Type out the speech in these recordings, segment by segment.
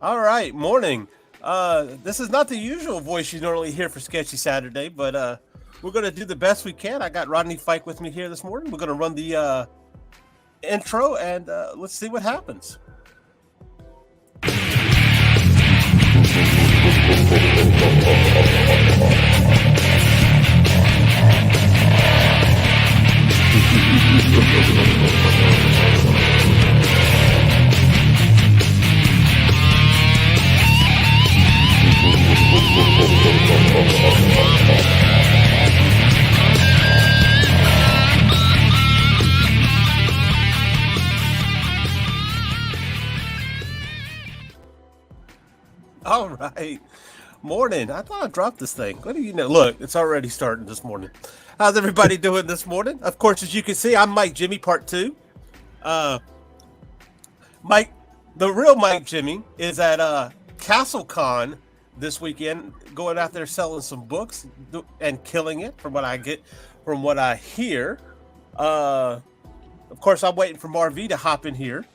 All right, morning. This is not the usual voice you normally hear for Sketchy Saturday, but we're going to do the best we can. I got Rodney Fike with me here this morning. We're going to run the intro and let's see what happens. All right. Morning. I thought I dropped this thing. What do you know? Look, it's already starting this morning. How's everybody doing this morning? Of course, as you can see, I'm Mike Jimmy Part 2. Mike, the real Mike Jimmy is at CastleCon this weekend, going out there selling some books and killing it from what I hear. Of course, I'm waiting for MarV to hop in here.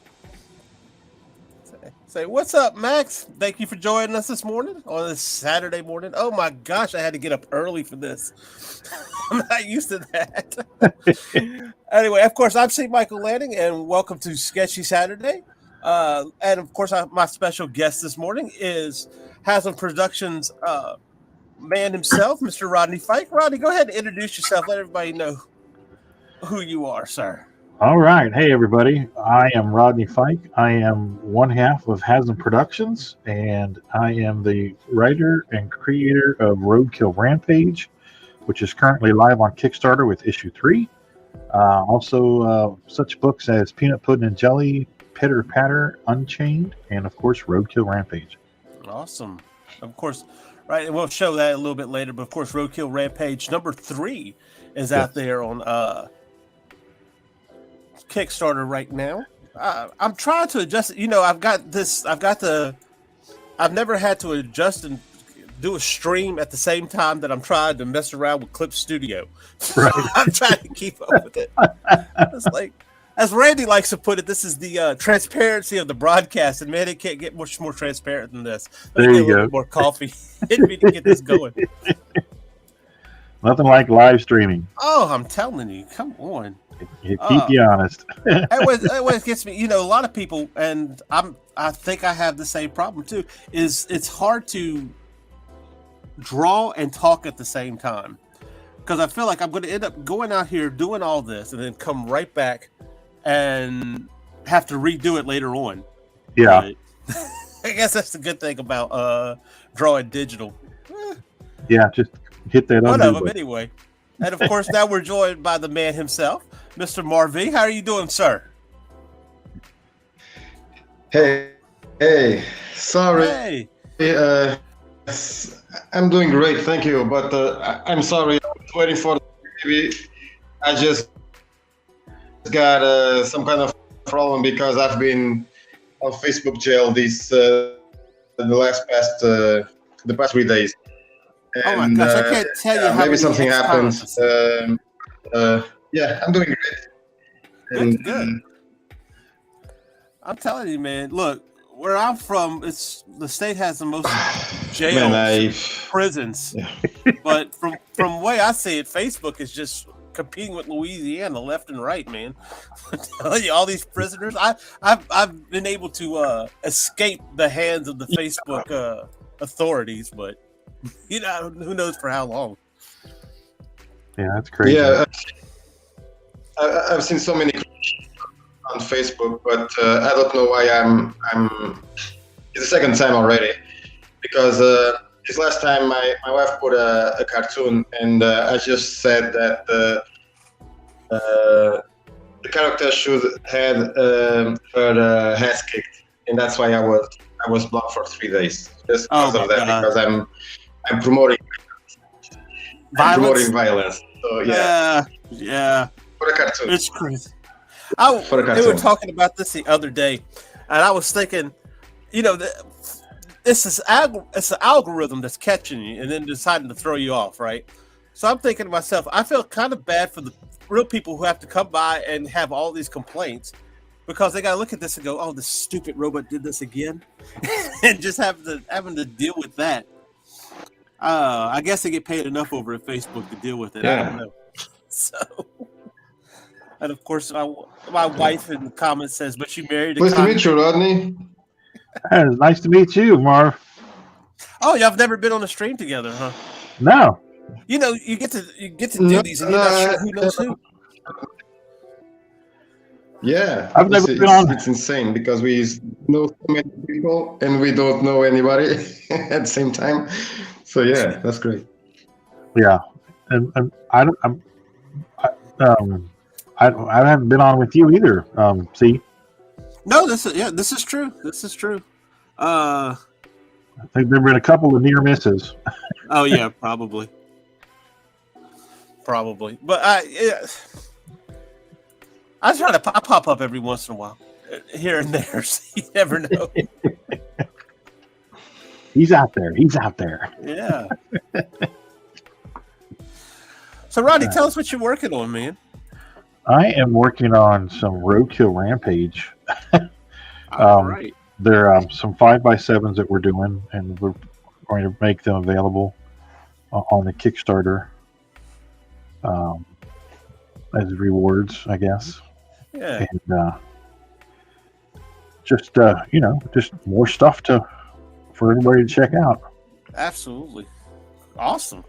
Say, what's up, Max? Thank you for joining us this morning on this Saturday morning. Oh my gosh, I had to get up early for this. I'm not used to that. Anyway, of course, I'm C. Michael Lanning, and welcome to Sketchy Saturday. And of course, my special guest this morning is Haslam Productions man himself, Mr. Rodney Fike. Rodney, go ahead and introduce yourself. Let everybody know who you are, sir. All right. Hey, everybody. I am Rodney Fike. I am one half of Haslam Productions, and I am the writer and creator of Roadkill Rampage, which is currently live on Kickstarter with issue 3. Also, such books as Peanut Pudding and Jelly, Pitter Patter, Unchained, and, of course, Roadkill Rampage. Awesome. Of course, right, and we'll show that a little bit later, but, of course, Roadkill Rampage number 3 is out there on Kickstarter right now. I'm trying to adjust it. I've never had to adjust and do a stream at the same time that I'm trying to mess around with Clip Studio. Right. I'm trying to keep up with it. It's like, as Randy likes to put it, this is the transparency of the broadcast, and man, it can't get much more transparent than this. There you go. Bit more coffee in me to get this going. Nothing like live streaming. Oh, I'm telling you, come on. It keep you honest. It always gets me. A lot of people, and I think I have the same problem too. Is it's hard to draw and talk at the same time, because I feel like I'm going to end up going out here doing all this and then come right back and have to redo it later on. Yeah. I guess that's the good thing about drawing digital. Yeah, just hit that One undo of them button. anyway. And of course, now we're joined by the man himself, Mr. MarV. How are you doing, sir? Hey, sorry. Hey. I'm doing great, thank you. But I'm sorry, I was waiting for the TV. I just got some kind of problem because I've been on Facebook jail the past 3 days. Oh my gosh, I can't tell you how maybe many something happens. ex-convicts. I'm doing great. Good. I'm telling you, man. Look, where I'm from, the state has the most jails, prisons. Yeah. But from the way I see it, Facebook is just competing with Louisiana left and right, man. I'm telling you, all these prisoners. I've been able to escape the hands of the Facebook authorities, but who knows for how long. Yeah, that's crazy. Yeah, I've seen so many on Facebook, but I don't know why I'm. It's the second time already, because this last time my wife put a cartoon, and I just said that the character should have her ass kicked, and that's why I was blocked for 3 days just because of that. God. Because I'm promoting violence. So yeah. For a cartoon. It's crazy. They were talking about this the other day, and I was thinking, it's an algorithm that's catching you and then deciding to throw you off, right? So I'm thinking to myself, I feel kind of bad for the real people who have to come by and have all these complaints because they got to look at this and go, "Oh, the stupid robot did this again," and just having to deal with that. I guess they get paid enough over at Facebook to deal with it. I don't know. So, and of course, my wife in the comments says, "But you married a Nice to meet you, Rodney. It's nice to meet you, Marv. Oh, y'all have never been on a stream together, huh? No. You know, you get to do these, and you're not sure who knows who. Yeah, I've never been on. It's insane because we know so many people and we don't know anybody at the same time. So yeah, that's great. Yeah, and I haven't been on with you either. See. No, this is true. This is true. I think there've been a couple of near misses. Oh yeah, probably. But I try to pop up every once in a while, here and there. So you never know. He's out there. Yeah. So Rodney, tell us what you're working on, man. I am working on some Roadkill Rampage. All right. There are some 5x7s that we're doing, and we're going to make them available on the Kickstarter as rewards, I guess. Yeah. And just more stuff for everybody to check out. Absolutely. Awesome.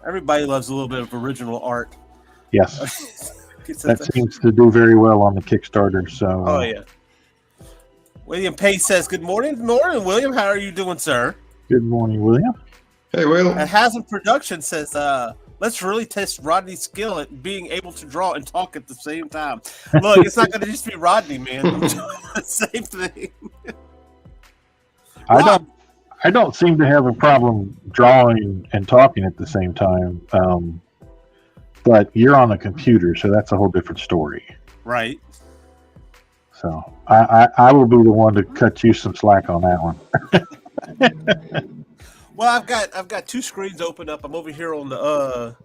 Everybody loves a little bit of original art. Yes. That seems to do very well on the Kickstarter. So. Oh yeah. William Pace says, "Good morning, William. How are you doing, sir?" Good morning, William. Hey, Will. And Hasn't Production says, "Let's really test Rodney's skill at being able to draw and talk at the same time." Look, it's not going to just be Rodney, man. I'm doing the same thing. I don't seem to have a problem drawing and talking at the same time. But you're on a computer, so that's a whole different story. Right. So I will be the one to cut you some slack on that one. Well, I've got two screens open up. I'm over here on the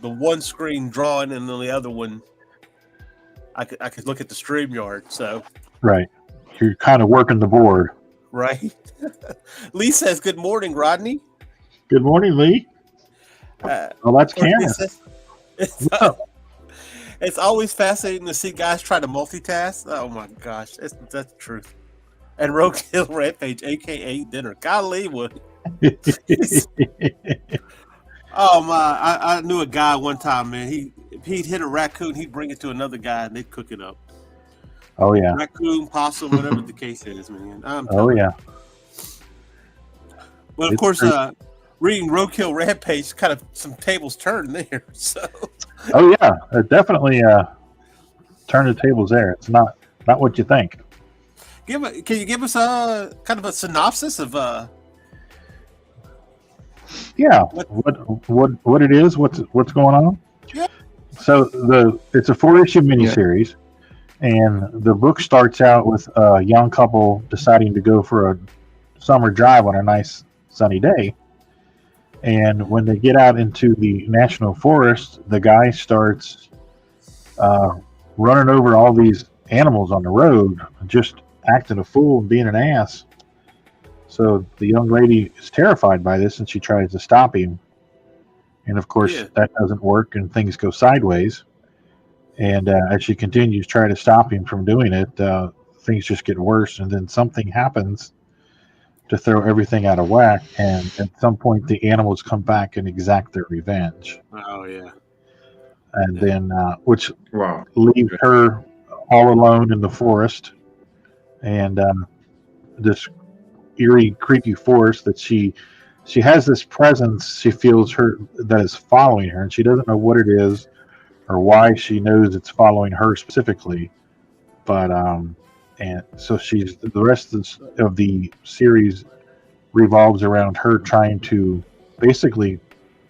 one screen drawing, and then the other one I could look at the StreamYard. So right, you're kind of working the board. Right. Lee says, "Good morning, Rodney." Good morning, Lee. Well, that's Karen. It's always fascinating to see guys try to multitask. Oh my gosh, that's the truth. And Roadkill Rampage, aka Dinner. Golly, would. Oh my! I knew a guy one time, man. He'd hit a raccoon, he'd bring it to another guy, and they'd cook it up. Oh yeah. Raccoon, possum, whatever the case is, man. Oh yeah. Well, of course, reading Roadkill Rampage, kind of some tables turned there. So. Oh yeah, definitely turn the tables there. It's not what you think. Can you give us a kind of a synopsis of Yeah, what it is, what's going on? Yeah. So it's a 4-issue miniseries, and the book starts out with a young couple deciding to go for a summer drive on a nice sunny day. And when they get out into the national forest, the guy starts running over all these animals on the road, just acting a fool and being an ass. So the young lady is terrified by this, and she tries to stop him. And of course, that doesn't work, and things go sideways. And as she continues trying to stop him from doing it, things just get worse. And then something happens to throw everything out of whack, and at some point the animals come back and exact their revenge. Oh yeah. And then which leaves her all alone in the forest, and this eerie, creepy forest that she has this presence she feels her that is following her, and she doesn't know what it is or why she knows it's following her specifically, but and so the rest of the series revolves around her trying to basically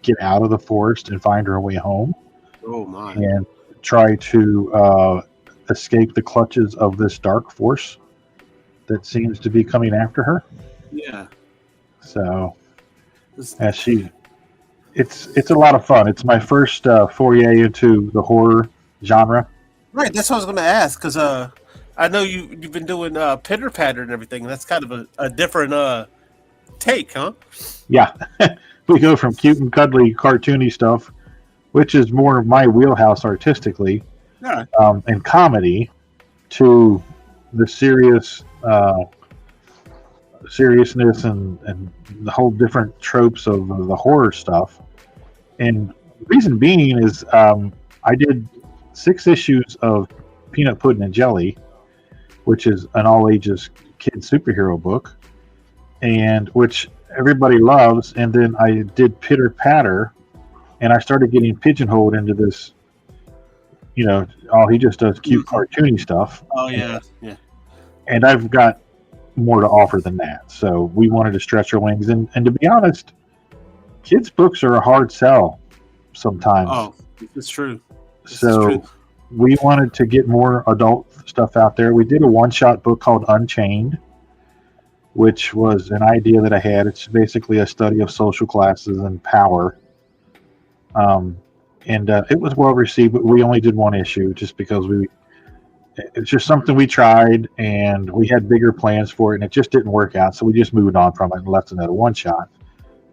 get out of the forest and find her way home. Oh my! And try to escape the clutches of this dark force that seems to be coming after her. Yeah. So it's a lot of fun. It's my first foray into the horror genre. Right, that's what I was going to ask, because I know you've been doing Pitter Patter and everything, and that's kind of a different take, huh? Yeah, we go from cute and cuddly, cartoony stuff, which is more of my wheelhouse artistically, Yeah. and comedy, to the seriousness and the whole different tropes of the horror stuff. And the reason being is I did 6 issues of Peanut Pudding and Jelly, which is an all ages kid superhero book, and which everybody loves. And then I did Pitter Patter, and I started getting pigeonholed into this. He just does cute cartoony stuff. Oh yeah, yeah. And I've got more to offer than that. So we wanted to stretch our wings. And to be honest, kids' books are a hard sell sometimes. Oh, it's true. So we wanted to get more adult stuff out there. We did a one-shot book called Unchained, which was an idea that I had. It's basically a study of social classes and power. And it was well received, but we only did 1 issue just because it's just something we tried, and we had bigger plans for it, and it just didn't work out. So we just moved on from it and left it at a one-shot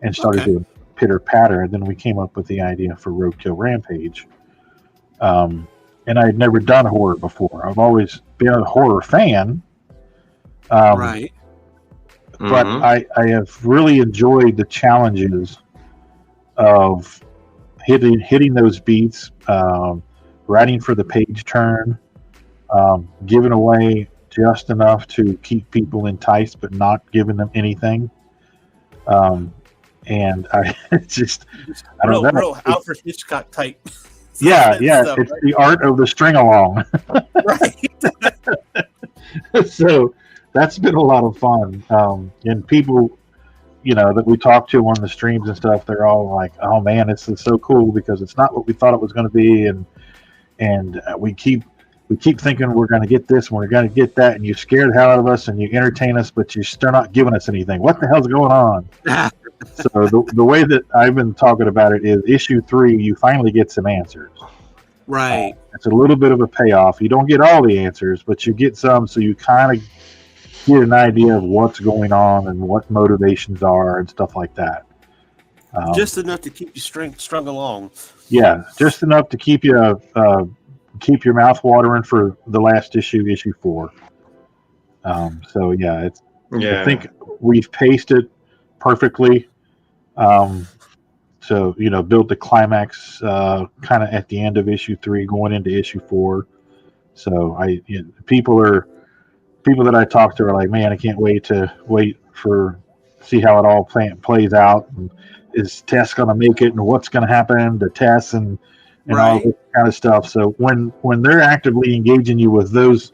and started doing Pitter Patter. And then we came up with the idea for Roadkill Rampage. And I had never done horror before. I've always been a horror fan. Right. But I have really enjoyed the challenges of hitting those beats, writing for the page turn, giving away just enough to keep people enticed, but not giving them anything. And I just, I don't know. Real Alfred Hitchcock type. Yeah, Stuff, it's right? the art of the string along. Right. So that's been a lot of fun. And people, that we talk to on the streams and stuff, they're all like, "Oh man, this is so cool because it's not what we thought it was going to be," and we keep thinking we're going to get this and we're going to get that, and you scare the hell out of us and you entertain us, but you're still not giving us anything. What the hell's going on? So the way that I've been talking about it is issue 3, you finally get some answers. Right. It's a little bit of a payoff. You don't get all the answers, but you get some, so you kind of get an idea of what's going on and what motivations are and stuff like that. Just enough to keep you strung along. Yeah, just enough to keep you keep your mouth watering for the last issue, issue 4. So yeah, I think we've paced it perfectly. So built the climax kind of at the end of issue 3, going into issue 4. So people that I talk to are like, man, I can't wait for see how it all plays out. And is Tess going to make it, and what's going to happen to Tess and all this kind of stuff. So when they're actively engaging you with those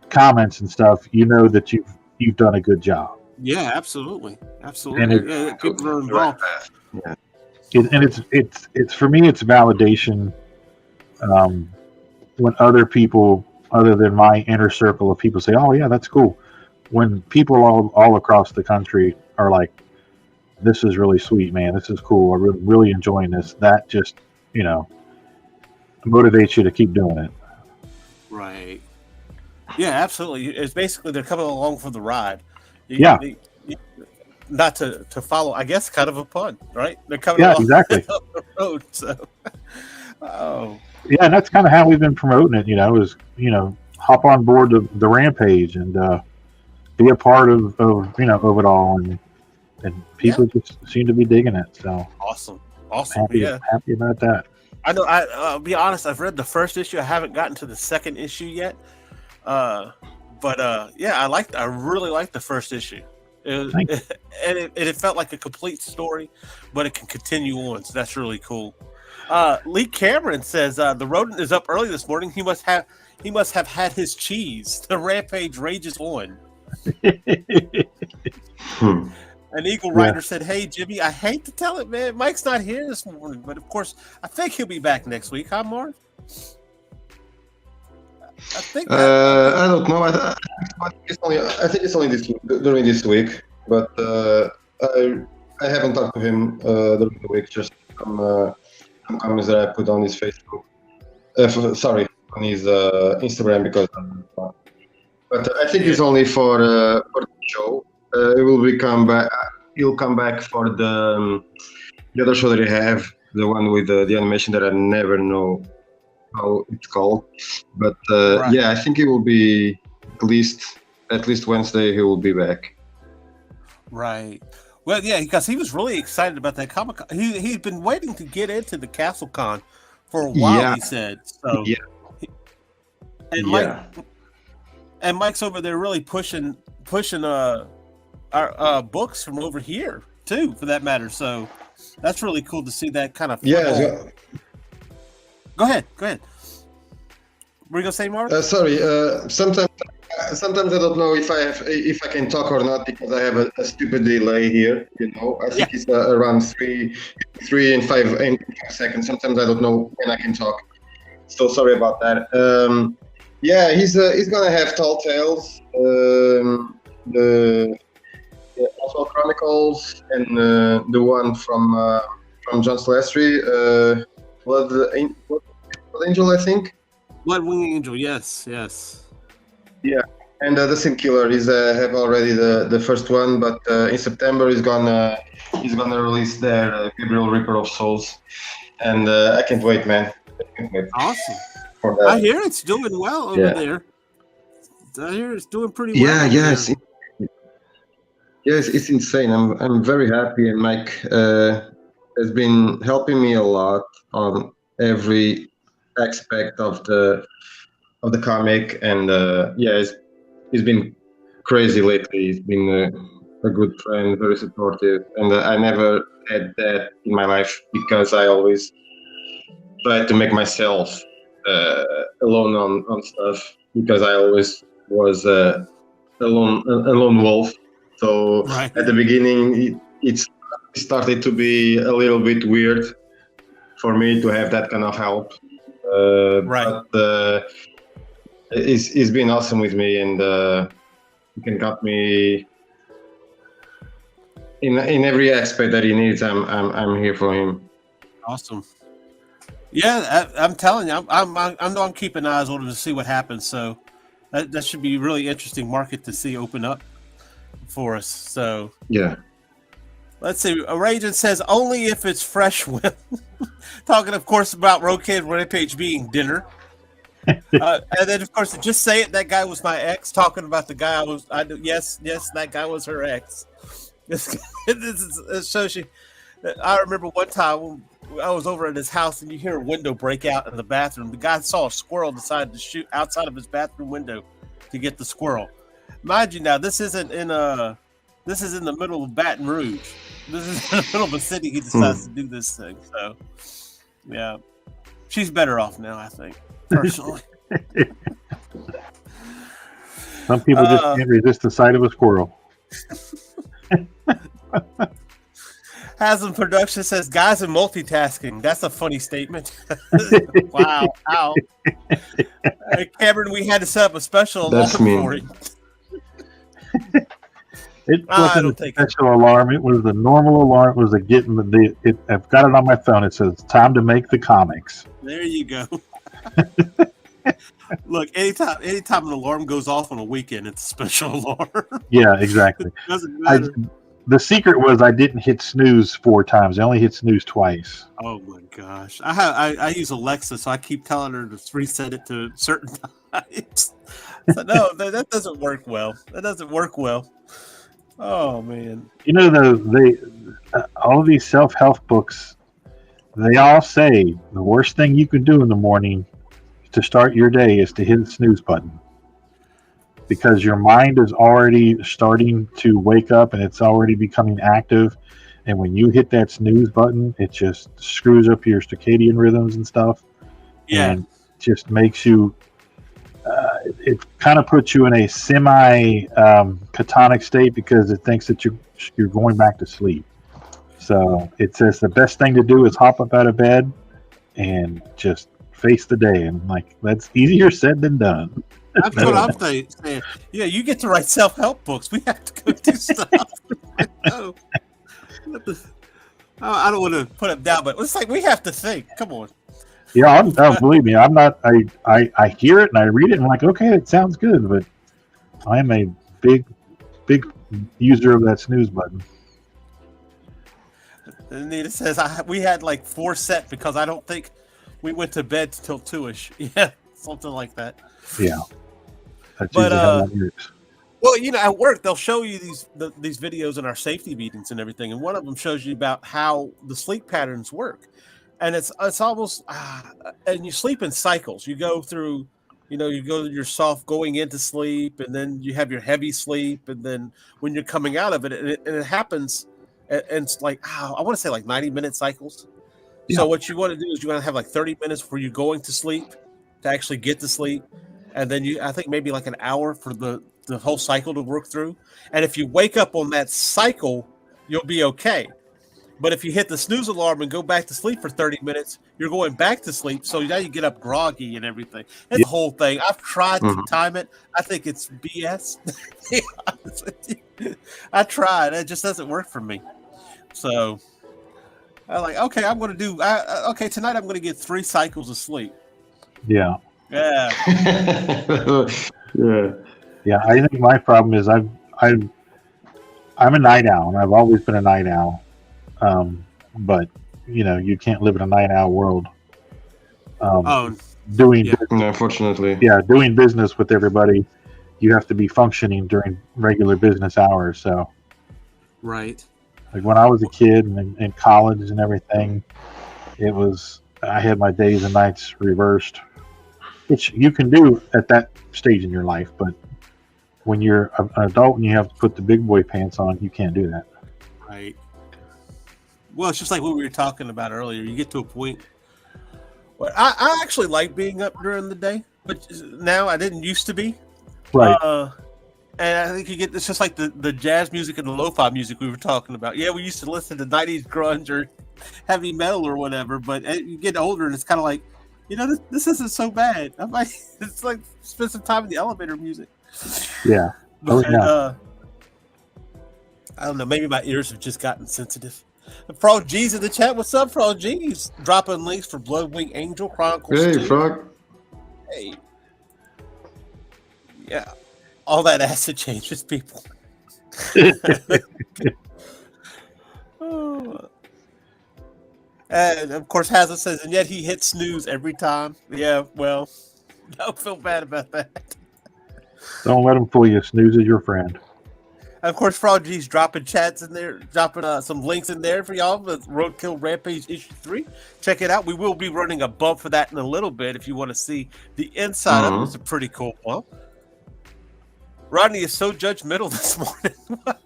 comments and stuff, that you've done a good job. Yeah, absolutely. And people are involved. Yeah. And it's for me, it's validation when other people, other than my inner circle of people, say, "Oh yeah, that's cool." When people all across the country are like, "This is really sweet, man. This is cool. I'm really enjoying this." That just motivates you to keep doing it. Right. Yeah, absolutely. It's basically they're coming along for the ride. Not to follow, I guess, kind of a pun, right? They're coming along exactly. the road. So, yeah, and that's kind of how we've been promoting it. Is hop on board the Rampage and be a part of it all, and people just seem to be digging it. So awesome. Happy about that. I know. I'll be honest. I've read the first issue. I haven't gotten to the second issue yet. But I really liked the first issue. It felt like a complete story, but it can continue on. So that's really cool. Lee Cameron says the rodent is up early this morning. He must have had his cheese. The rampage rages on. An Eagle Rider said, "Hey Jimmy, I hate to tell it, man. Mike's not here this morning, but of course, I think he'll be back next week. Huh, Marv?" I don't know. I think it's only during this week, but I haven't talked to him during the week. Just some comments that I put on his Facebook. Sorry, on his Instagram because. But I think it's only for the show. It will become back. He'll come back for the other show that he have, the one with the animation that I never know how it's called. But Right. yeah, I think it will be at least Wednesday. He will be back. Right. Well, yeah, because he was really excited about that Comic Con. He'd been waiting to get into the Castle Con for a while. Yeah. He said so. Yeah. And Yeah. Mike's over there really pushing our books from over here too, for that matter. So that's really cool to see that kind of. Yeah. So, Go ahead. Were you gonna say, Mark? sorry. Sometimes I don't know if I can talk or not because I have a stupid delay here. I think it's around 3 and 5 seconds. Sometimes I don't know when I can talk. So sorry about that. Yeah, he's gonna have Tall Tales, the Oswald Chronicles, and the one from John Slastry, Blood Angel, I think. Blood Wing Angel, yes. Yeah, and the Sin Killer is have already the first one, but in September he's gonna release their Gabriel Reaper of Souls, and I can't wait, man. Awesome. For that. I hear it's doing well over there. I hear it's doing pretty well. Yes, it's insane. I'm very happy, and Mike has been helping me a lot on every aspect of the comic, and he's been crazy lately. He's been a good friend, very supportive, and I never had that in my life because I always try to make myself alone on stuff because I always was a lone wolf. So at the beginning, it started to be a little bit weird for me to have that kind of help. But he's been awesome with me, and he can cut me in every aspect that he needs. I'm here for him. Awesome. Yeah, I'm telling you, I'm keeping eyes on him to see what happens. So that should be a really interesting market to see open up for us. So yeah. Let's see. Ragin says only if it's fresh whip. Talking, of course, about Roadkid Rampage being dinner. And then, of course, just say it. That guy was my ex. Talking about the guy yes, that guy was her ex. This shows you. I remember one time when I was over at his house, and you hear a window break out in the bathroom. The guy saw a squirrel, decided to shoot outside of his bathroom window to get the squirrel. Mind you, now this isn't in this is in the middle of Baton Rouge. This is in the middle of a city. He decides to do this thing. So, yeah, she's better off now, I think, personally. Some people just can't resist the sight of a squirrel. Haslam Production says, guys are multitasking. That's a funny statement. Wow. Ow. Cameron, we had to set up a special alarm for him. It wasn't a special alarm. It was the normal alarm. It was I've got it on my phone. It says, time to make the comics. There you go. Look, anytime an alarm goes off on a weekend, it's a special alarm. Yeah, exactly. Doesn't matter. The secret was I didn't hit snooze 4 times. I only hit snooze twice. Oh my gosh! I use Alexa, so I keep telling her to reset it to certain times. So no, that doesn't work well. Oh man! You know, all of these self-help books, they all say the worst thing you can do in the morning to start your day is to hit the snooze button. Because your mind is already starting to wake up and it's already becoming active. And when you hit that snooze button, it just screws up your circadian rhythms and stuff. Yeah. And just makes you, it kind of puts you in a semi-catonic state because it thinks that you're going back to sleep. So it says the best thing to do is hop up out of bed and just face the day. And that's easier said than done. That's what I'm saying. Yeah, you get to write self-help books. We have to go do stuff. I don't want to put it down, but it's like we have to think. Come on. Yeah, believe me, I'm not. I hear it and I read it and I'm like, okay, it sounds good, but I am a big user of that snooze button. And Nita says we had like 4 set because I don't think we went to bed till 2ish. Yeah, something like that. Yeah, that's But usually how that works. well, at work they'll show you these videos in our safety meetings and everything, and one of them shows you about how the sleep patterns work, and it's almost and you sleep in cycles. You go through, you go your soft going into sleep, and then you have your heavy sleep, and then when you're coming out of it, and it happens, and it's like I want to say like 90-minute cycles. Yeah. So what you want to do is you want to have like 30 minutes where you're going to sleep to actually get to sleep, and then I think maybe like an hour for the whole cycle to work through. And if you wake up on that cycle, you'll be okay. But if you hit the snooze alarm and go back to sleep for 30 minutes, you're going back to sleep. So now you get up groggy and everything. It's the whole thing. I've tried to time it. I think it's BS. I tried. It just doesn't work for me. So I'm like, okay, I'm going to do. Okay, tonight I'm going to get 3 cycles of sleep. Yeah. Yeah. Yeah. Yeah, I think my problem is I'm a night owl, and I've always been a night owl. But you can't live in a night owl world. Doing Unfortunately. Doing business with everybody, you have to be functioning during regular business hours. So, right. Like when I was a kid and in college and everything, I had my days and nights reversed, which you can do at that stage in your life, but when you're an adult and you have to put the big boy pants on, you can't do that. Right. Well, it's just like what we were talking about earlier. You get to a point where I actually like being up during the day, but now I didn't used to be. Right. And I think it's just like the jazz music and the lo-fi music we were talking about. Yeah, we used to listen to 90s grunge or heavy metal or whatever, but you get older and it's kind of like, this isn't so bad. I'm like, it's like spend some time in the elevator music. Yeah. But, I don't know. Maybe my ears have just gotten sensitive. Frog G's in the chat. What's up, Frog G's? Dropping links for Bloodwing Angel Chronicles. Hey, Frog. Hey. Yeah. All that acid changes people. And of course, Hazard says, and yet he hits snooze every time. Yeah, well, don't feel bad about that. Don't let him fool you. Snooze is your friend. And of course, Frog G's dropping chats in there, dropping some links in there for y'all with Roadkill Rampage issue 3. Check it out. We will be running a bump for that in a little bit if you want to see the inside of it. It's a pretty cool bump. Rodney is so judgmental this morning. What?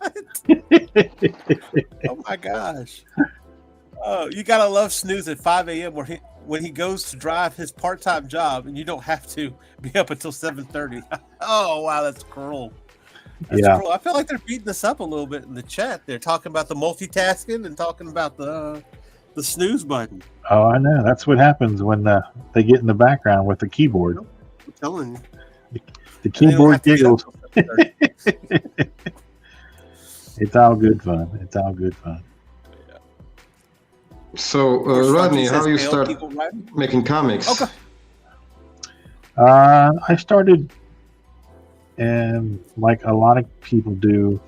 Oh my gosh. Oh, you gotta love snooze at 5 a.m. when he goes to drive his part-time job and you don't have to be up until 7:30. Oh wow, that's cruel. That's cruel. I feel like they're beating us up a little bit in the chat. They're talking about the multitasking and talking about the snooze button. Oh, I know. That's what happens when they get in the background with the keyboard. I'm telling you. The keyboard giggles. It's all good fun. It's all good fun. So, Rodney, how you start making comics? Okay. I started, and like a lot of people do,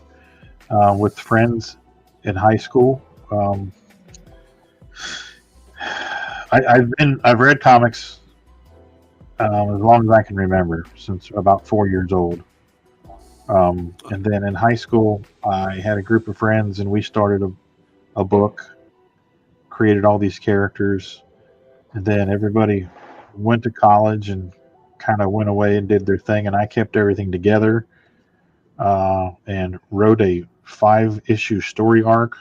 with friends in high school. I've read comics as long as I can remember, since about 4 years old. And then in high school, I had a group of friends, and we started a book, created all these characters, and then everybody went to college and kind of went away and did their thing, and I kept everything together and wrote a 5-issue story arc.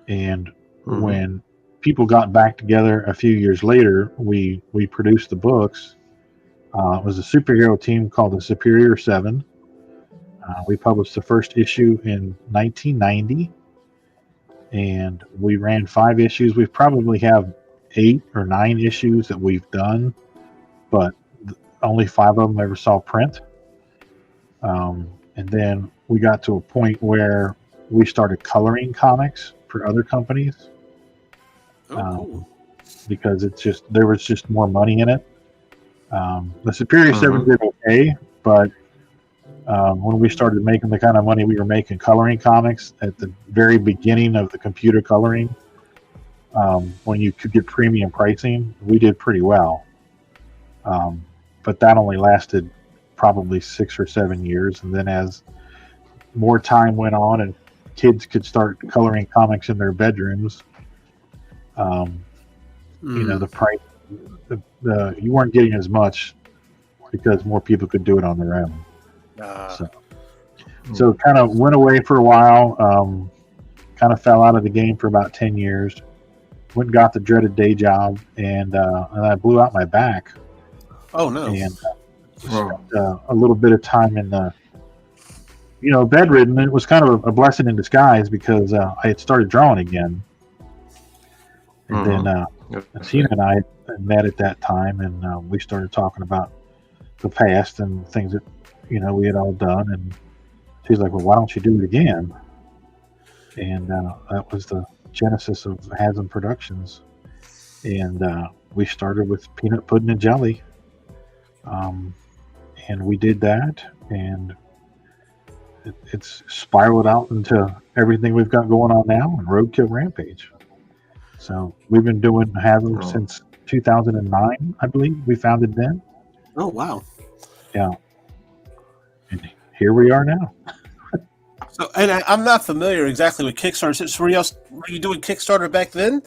And when people got back together a few years later, we produced the books. It was a superhero team called the Superior 7. We published the first issue in 1990, and we ran 5 issues. We probably have 8 or 9 issues that we've done, but only 5 of them ever saw print. And then we got to a point where we started coloring comics for other companies. Cool. because there was just more money in it. The Superior 7 did okay, but when we started making the kind of money we were making coloring comics at the very beginning of the computer coloring, when you could get premium pricing, we did pretty well. But that only lasted probably 6 or 7 years. And then as more time went on and kids could start coloring comics in their bedrooms, the price, you weren't getting as much because more people could do it on their own. So it kind of went away for a while, kind of fell out of the game for about 10 years, went and got the dreaded day job, and I blew out my back. Oh, no. And spent a little bit of time in the, bedridden. It was kind of a blessing in disguise because I had started drawing again. And then Tina and I had met at that time, and we started talking about the past and things that, we had all done. And she's like, well, why don't you do it again? And that was the genesis of Hasm Productions. And we started with peanut pudding and jelly. And we did that, and it's spiraled out into everything we've got going on now in Roadkill Rampage. So we've been doing Hasm since 2009, I believe. We founded then. Oh, wow. Yeah. And here we are now. So, and I'm not familiar exactly with Kickstarter. So were you doing Kickstarter back then,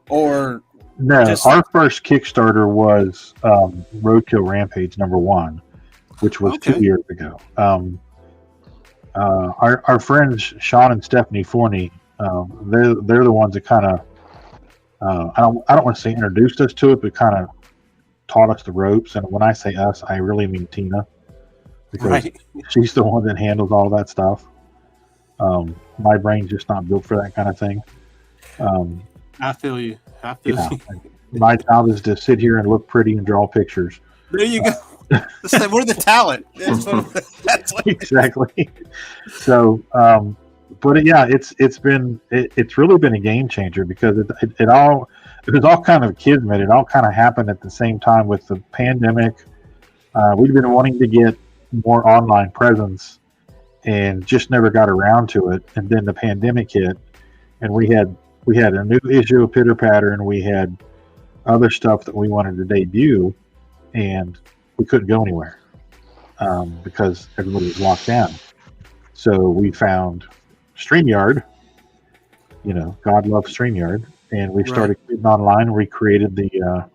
or no? Our first Kickstarter was Roadkill Rampage #1, which was 2 years ago. Our friends Sean and Stephanie Forney, they're the ones that kind of I don't want to say introduced us to it, but kind of taught us the ropes. And when I say us, I really mean Tina, because she's the one that handles all that stuff. My brain's just not built for that kind of thing. I feel you. You. My job is to sit here and look pretty and draw pictures. There you go. We're the talent. Exactly. So, but it's really been a game changer, because it was all kind of kismet. It all kind of happened at the same time with the pandemic. We'd been wanting to get more online presence and just never got around to it. And then the pandemic hit, and we had a new issue of Pitter Patter, and we had other stuff that we wanted to debut, and we couldn't go anywhere because everybody was locked down. So we found StreamYard. God loves StreamYard, and we started getting online. We created the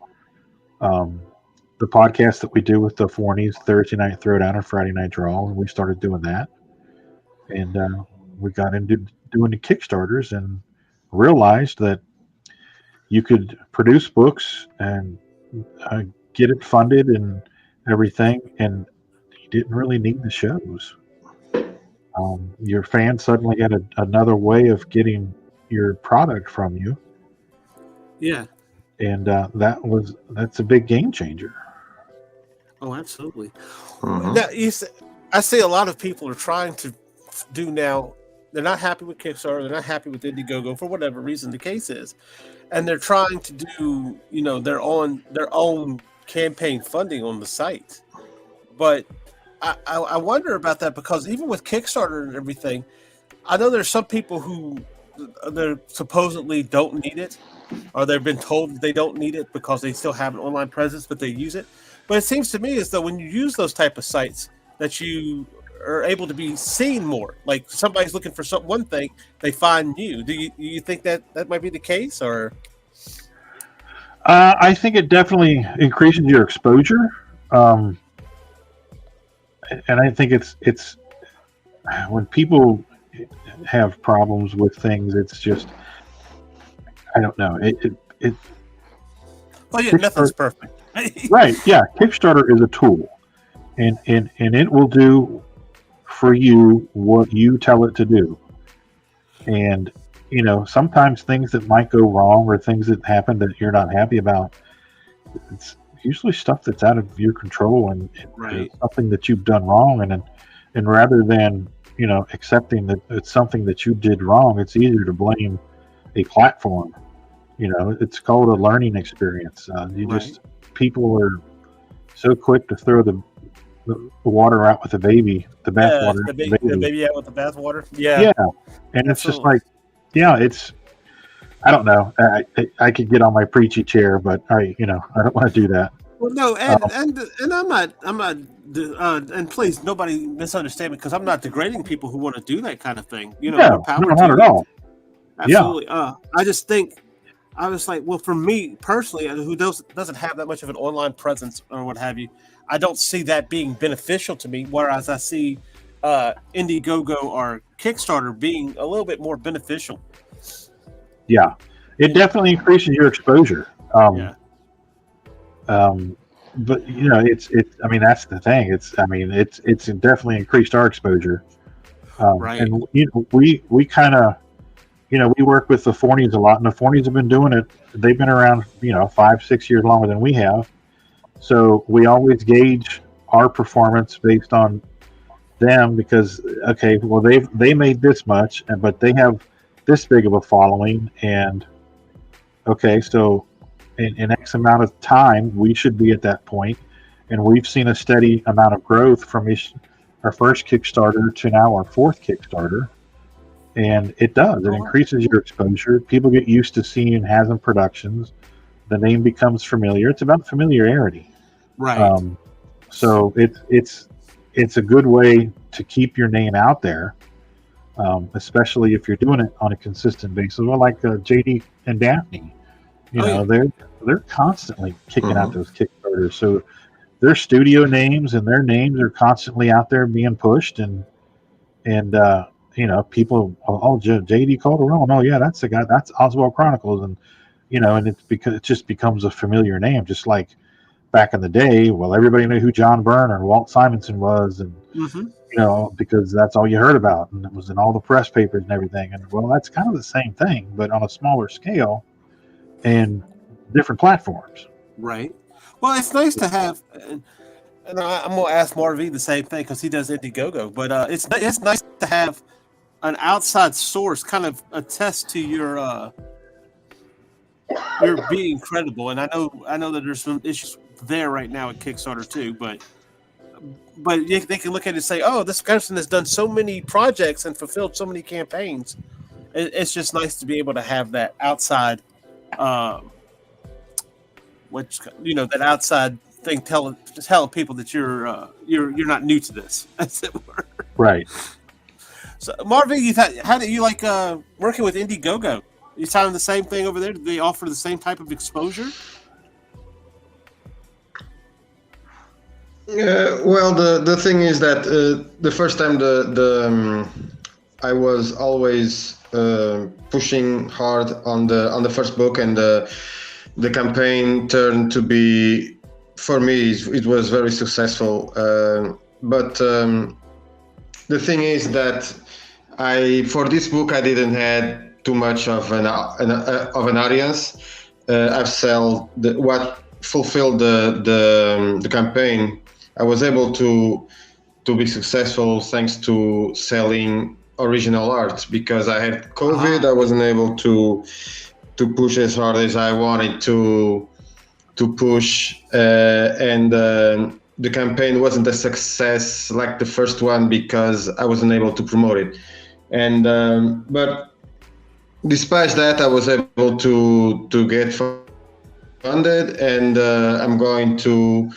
podcast that we do with the Forneys, Thursday Night Throwdown and Friday Night Draw, and we started doing that. And we got into doing the Kickstarters and realized that you could produce books and get it funded and everything, and you didn't really need the shows. Your fans suddenly had another way of getting your product from you. Yeah. And that's a big game changer. Oh, absolutely. Now, I see a lot of people are trying to do now. They're not happy with Kickstarter. They're not happy with Indiegogo for whatever reason the case is, and they're trying to do their own campaign funding on the site. But I wonder about that, because even with Kickstarter and everything, I know there's some people who they supposedly don't need it, or they've been told they don't need it because they still have an online presence, but they use it. But it seems to me as though when you use those type of sites, that you are able to be seen more. Like somebody's looking for one thing, they find you. Do you think that might be the case, or? I think it definitely increases your exposure, and I think it's when people have problems with things, it's just, I don't know. Well, yeah, nothing's perfect. Right? Yeah, Kickstarter is a tool, and it will do for you what you tell it to do. And sometimes things that might go wrong, or things that happen that you're not happy about, it's usually stuff that's out of your control, and something that you've done wrong. And rather than accepting that it's something that you did wrong, it's easier to blame a platform, it's called a learning experience. People are so quick to throw the water out with the baby, the bath water. The baby out with the bath water. Yeah. Yeah. And it's just like, I don't know. I could get on my preachy chair, but I don't want to do that. Well, no, and I'm not, and please, nobody misunderstand me, because I'm not degrading people who want to do that kind of thing. No, not at all. Absolutely. Yeah. I just think, I was like, well, for me personally, who doesn't have that much of an online presence or what have you, I don't see that being beneficial to me. Whereas I see Indiegogo or Kickstarter being a little bit more beneficial. Yeah, it definitely increases your exposure. But it's I mean, that's the thing. It's definitely increased our exposure. Right. And we kind of, we work with the Fornies a lot, and the Fornies have been doing it. They've been around, 5-6 years longer than we have. So we always gauge our performance based on them, because they made this much, but they have this big of a following, and so in X amount of time we should be at that point, and we've seen a steady amount of growth from our first Kickstarter to now our fourth Kickstarter, and it increases your exposure. People get used to seeing Hasm Productions. The name becomes familiar. It's about familiarity, right? So it's a good way to keep your name out there, especially if you're doing it on a consistent basis. Well, like JD and Daphne, they're constantly kicking out those Kickstarters. So their studio names and their names are constantly out there being pushed, and people, JD Calderon, oh yeah, that's the guy, that's Oswald Chronicles, and and it's because it just becomes a familiar name, just like back in the day. Well, everybody knew who John Byrne and Walt Simonson was, and because that's all you heard about, and it was in all the press papers and everything. And well, that's kind of the same thing, but on a smaller scale and different platforms. Right. Well, it's nice to have, and I'm going to ask MarV the same thing, because he does Indiegogo. But it's nice to have an outside source kind of attest to your being credible. And I know that there's some issues there right now at Kickstarter too, but they can look at it and say, oh, this person has done so many projects and fulfilled so many campaigns. It's just nice to be able to have that outside, that outside thing telling people that you're not new to this, as it were. Right. So, MarV, how do you like working with Indiegogo? You telling the same thing over there? Do they offer the same type of exposure? Well, the thing is that the first time I was always pushing hard on the first book, and the campaign turned to be, for me, it was very successful. But the thing is that for this book I didn't have too much of an audience. I've sold what fulfilled the campaign. I was able to be successful thanks to selling original art, because I had COVID. I wasn't able to push as hard as I wanted to push, and the campaign wasn't a success like the first one, because I wasn't able to promote it. And but despite that, I was able to get funded, and I'm going to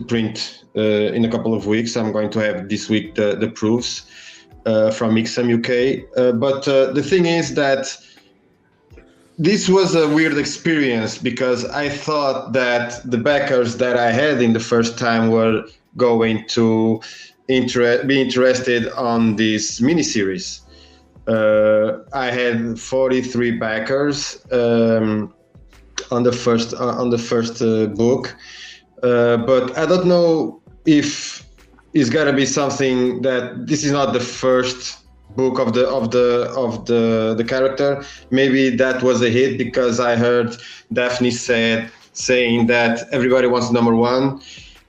print in a couple of weeks. I'm going to have this week the proofs from Mixam UK. But the thing is that this was a weird experience, because I thought that the backers that I had in the first time were going to be interested on this miniseries. I had 43 backers on the first book, but I don't know if it's gotta be something that this is not the first book of the character. Maybe that was a hit, because I heard Daphne saying that everybody wants number one,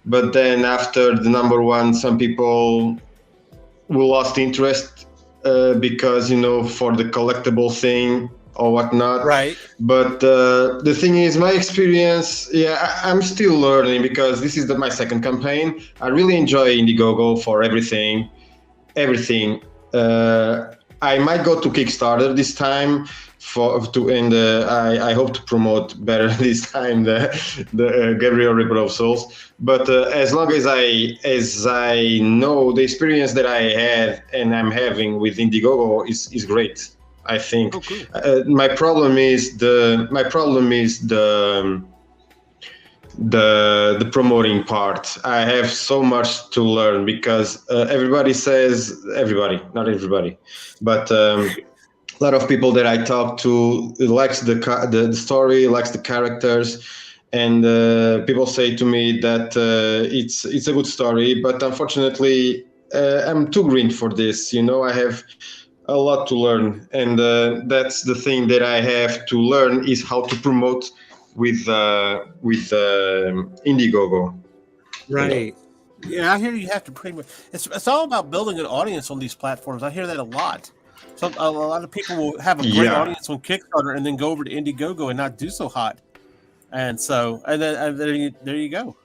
but then after the number one, some people lost interest, because for the collectible thing or whatnot. Right. But the thing is, my experience, I'm still learning because this is my second campaign. I really enjoy Indiegogo for everything. I might go to Kickstarter this time I hope to promote better this time the Gabriel Reaper of Souls. But as long as I know the experience that I had and I'm having with Indiegogo is great. I think my problem is the promoting part. I have so much to learn because not everybody, but a lot of people that I talk to likes the story, likes the characters, and people say to me that it's a good story, but unfortunately I'm too green for this. I have a lot to learn, and that's the thing that I have to learn is how to promote with Indiegogo. Right. Yeah, I hear you have to pretty much. It's all about building an audience on these platforms. I hear that a lot. So a lot of people will have a great audience on Kickstarter and then go over to Indiegogo and not do so hot. And then there you go.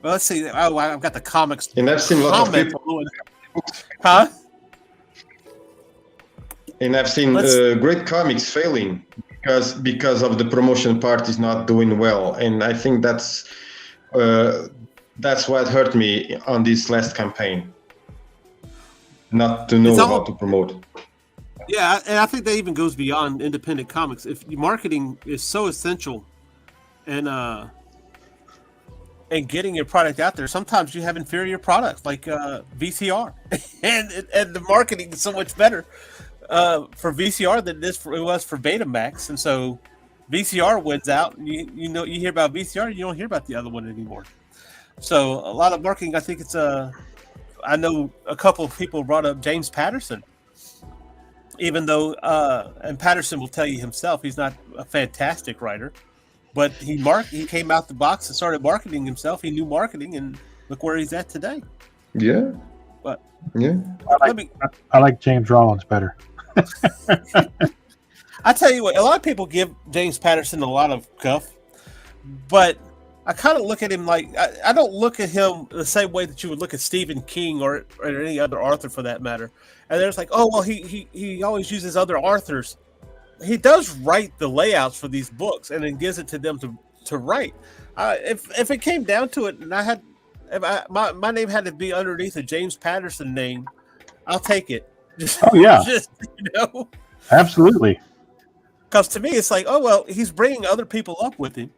Well, let's see. Oh, I've got the comics. And I've seen lots of people. Huh? And I've seen great comics failing because of the promotion part is not doing well, and I think that's what hurt me on this last campaign. Not to know how to promote. Yeah, and I think that even goes beyond independent comics. If marketing is so essential, and getting your product out there, sometimes you have inferior products like VCR, and the marketing is so much better for VCR than it was for Betamax, and so VCR wins out. You hear about VCR, you don't hear about the other one anymore. So a lot of marketing, I think it's I know a couple of people brought up James Patterson, even though and Patterson will tell you himself he's not a fantastic writer, but he came out the box and started marketing himself. He knew marketing, and look where he's at today. Yeah. But yeah, I like James Rollins better. I tell you what, a lot of people give James Patterson a lot of guff, but I kind of look at him like I don't look at him the same way that you would look at Stephen King or any other author for that matter. And there's like, oh well, he always uses other authors. He does write the layouts for these books and then gives it to them to write. If it came down to it, and my name had to be underneath a James Patterson name, I'll take it. Oh yeah, absolutely. Because to me, it's like, oh well, he's bringing other people up with him,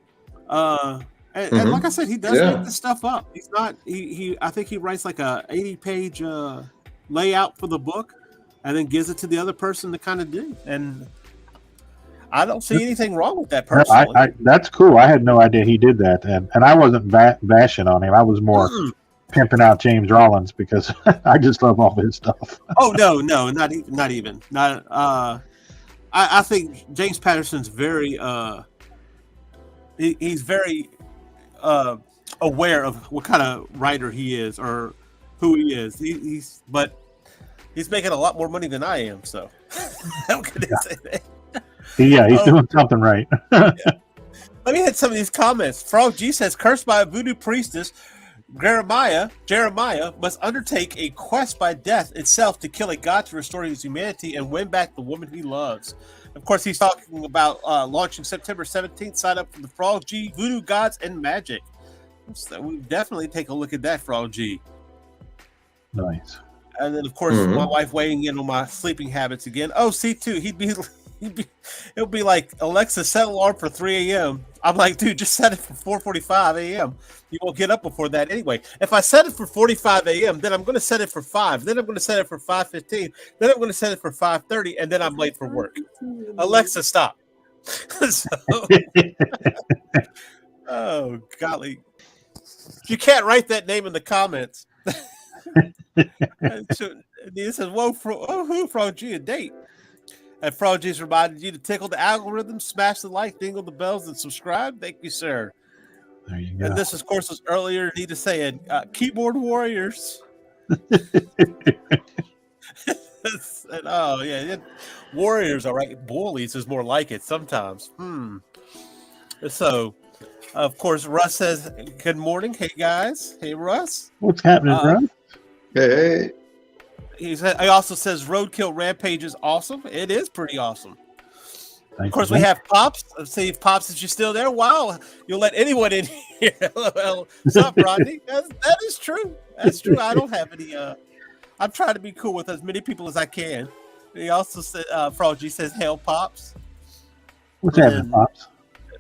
and like I said, he does make this stuff up. He's not. I think he writes like a 80-page layout for the book, and then gives it to the other person to kind of do. And I don't see anything wrong with that personally. That's cool. I had no idea he did that, and I wasn't bashing on him. I was more pimping out James Rollins because I just love all his stuff. Oh no, not even. I think James Patterson's very he's very aware of what kind of writer he is or who he is. He's making a lot more money than I am, so how can I say that? Yeah, he's doing something right. Yeah. Let me hit some of these comments. Frog G says, cursed by a voodoo priestess, Jeremiah must undertake a quest by death itself to kill a god to restore his humanity and win back the woman he loves. Of course, he's talking about launching September 17th. Sign up for the Frog G, Voodoo Gods, and Magic. So we definitely take a look at that, Frog G. Nice. And then, of course, my wife weighing in on my sleeping habits again. Oh, C2, it'll be like, Alexa, set alarm for 3 a.m. I'm like, dude, just set it for 4:45 a.m. You won't get up before that anyway. If I set it for 45 a.m., then I'm going to set it for 5. Then I'm going to set it for 5:15. Then I'm going to set it for 5:30, and then I'm late for work. Alexa, stop. Oh, golly. You can't write that name in the comments. It says, whoa, who Frog G a date? And Frog G's reminded you to tickle the algorithm, smash the like, dingle the bells, and subscribe. Thank you, sir. There you go. And this, of course, was earlier. Nita saying, keyboard warriors. And, oh yeah, warriors are right. Bullies is more like it sometimes. So, of course, Russ says, "Good morning, hey guys, hey Russ." What's happening, bro? Hey. He also says, "Roadkill Rampage is awesome. It is pretty awesome." Of course, we have Pops. Let's see if Pops is still there. Wow, you'll let anyone in here. Well, what's up, Rodney? That is true. That's true. I don't have any. I'm trying to be cool with as many people as I can. He also said, Froggy says, "Hail, Pops." What's happening, Pops?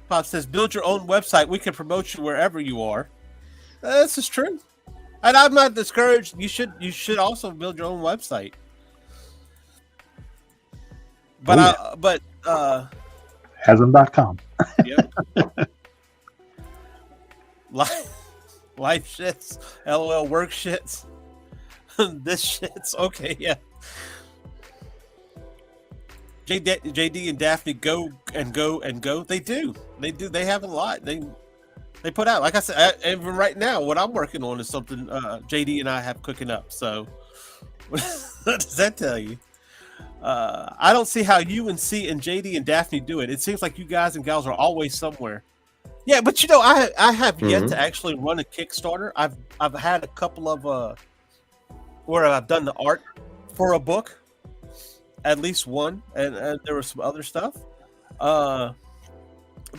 Pops says, "Build your own website. We can promote you wherever you are." This is true, and I'm not discouraged. You should also build your own website. But Hasm.com. Yep. Life shits. LOL work shits. This shit's okay. Yeah. JD and Daphne go. They do. They have a lot. They put out. Like I said, even right now, what I'm working on is something JD and I have cooking up. So, what does that tell you? I don't see how you and C and JD and Daphne do it. It seems like you guys and gals are always somewhere. Yeah, but I have yet to actually run a Kickstarter. I've had a couple of where I've done the art for a book, at least one, and there was some other stuff. But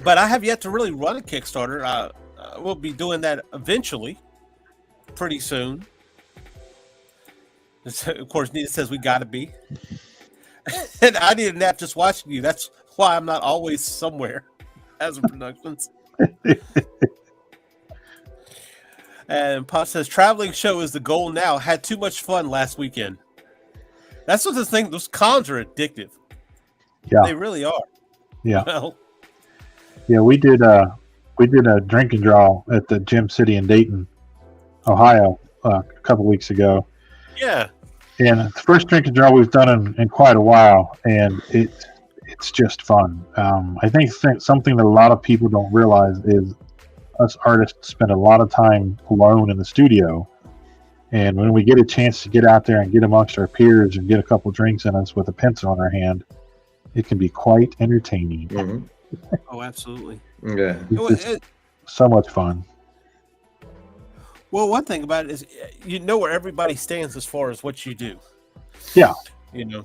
I have yet to really run a Kickstarter. We'll be doing that eventually, pretty soon. Of course, Nita says we gotta be. And I need a nap just watching you. That's why I'm not always somewhere as a Productions. And Pop says, "Traveling show is the goal now. Had too much fun last weekend." That's what this thing. Those cons are addictive. Yeah, they really are. Yeah, well, yeah. We did a drink and draw at the Gym City in Dayton, Ohio, a couple weeks ago. Yeah. And it's the first drink and draw we've done in quite a while, and it's just fun. I think something that a lot of people don't realize is us artists spend a lot of time alone in the studio, and when we get a chance to get out there and get amongst our peers and get a couple drinks in us with a pencil in our hand, it can be quite entertaining. Mm-hmm. Oh, absolutely. Yeah. It's so much fun. Well, one thing about it is you know where everybody stands as far as what you do. Yeah. You know,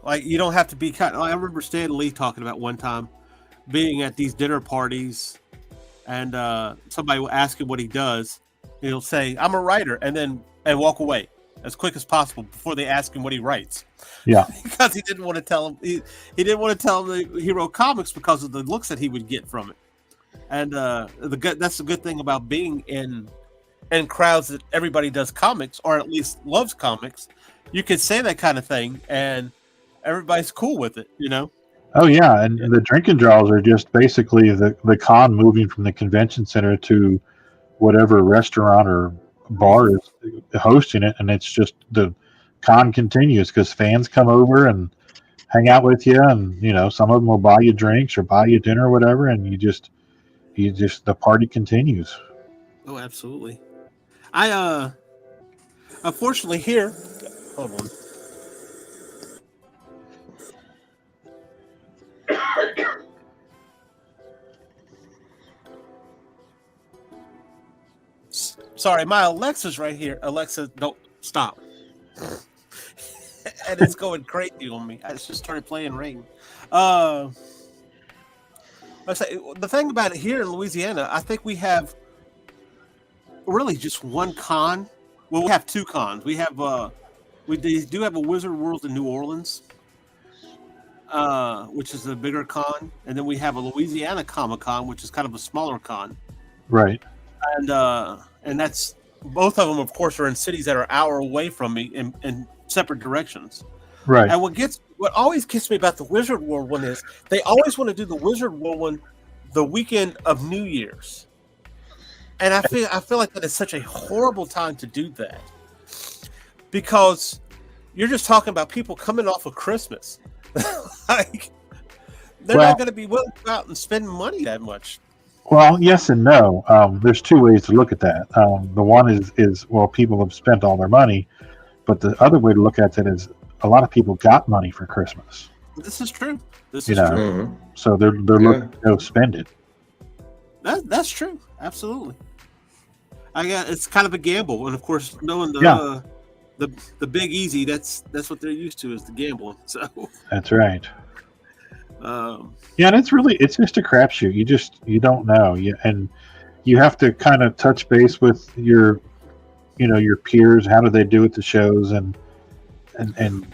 like you don't have to be kind of, I remember Stan Lee talking about one time being at these dinner parties and somebody will ask him what he does. He'll say, "I'm a writer," and walk away as quick as possible before they ask him what he writes. Yeah. Because he didn't want to tell him, he didn't want to tell him that he wrote comics because of the looks that he would get from it. And that's the good thing about being in crowds that everybody does comics or at least loves comics. You can say that kind of thing and everybody's cool with it, you know? Oh yeah, and the drink and draws are just basically the con moving from the convention center to whatever restaurant or bar is hosting it, and it's just the con continues because fans come over and hang out with you, and you know some of them will buy you drinks or buy you dinner or whatever, and you just the party continues. Oh, absolutely. I unfortunately here, hold on. Sorry, my Alexa's right here. Alexa, don't stop. And it's going crazy on me. I just started playing Ring. Let's say the thing about it here in Louisiana, I think we have really just one con. Well, we have two cons. We have we do have a Wizard World in New Orleans, which is a bigger con, and then we have a Louisiana Comic Con, which is kind of a smaller con. Right. And that's both of them, of course, are in cities that are an hour away from me in separate directions. Right. And what always gets me about the Wizard World one is they always want to do the Wizard World one the weekend of New Year's. And I feel like that is such a horrible time to do that. Because you're just talking about people coming off of Christmas. Like they're not going to be willing to go out and spend money that much. Well, yes and no. There's two ways to look at that. The one is well, people have spent all their money, But the other way to look at it is a lot of people got money for Christmas. This is true. This You is know. true. Mhm. So they're looking to go spend it. That's true. Absolutely. It's kind of a gamble, and of course, knowing the big easy, that's what they're used to is the gambling. So That's right. um, Yeah, and it's just a crapshoot. You don't know. And you have to kind of touch base with your peers. How do they do at the shows, and then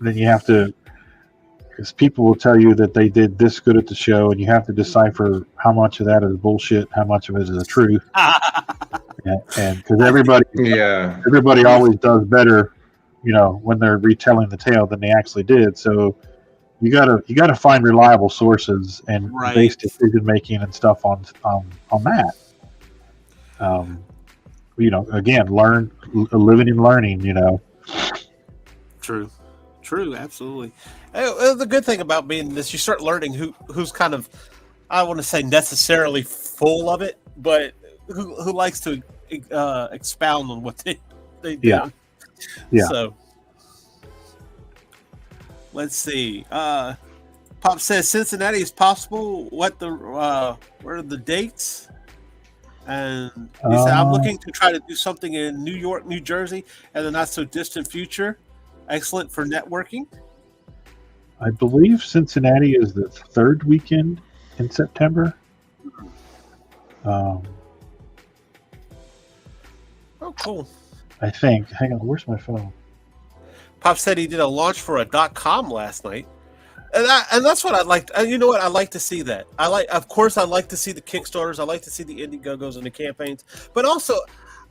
you have to, because people will tell you that they did this good at the show, and you have to decipher how much of that is bullshit, how much of it is the truth, and because everybody always does better, when they're retelling the tale than they actually did. So you gotta find reliable sources and base decision making and stuff on that. Again, living and learning. True, absolutely. The good thing about being this, you start learning who's kind of, I want to say necessarily full of it, but who likes to expound on what they do. Yeah. So let's see. Pop says Cincinnati is possible. What are the dates? And he said, I'm looking to try to do something in New York, New Jersey, and the not so distant future. Excellent for networking. I believe Cincinnati is the third weekend in September. Oh, cool. I think. Hang on, where's my phone? Pop said he did a launch for a .com last night. And that's what I'd like. You know what? I like to see that. Of course, I like to see the Kickstarters. I like to see the Indiegogos and the campaigns. But also,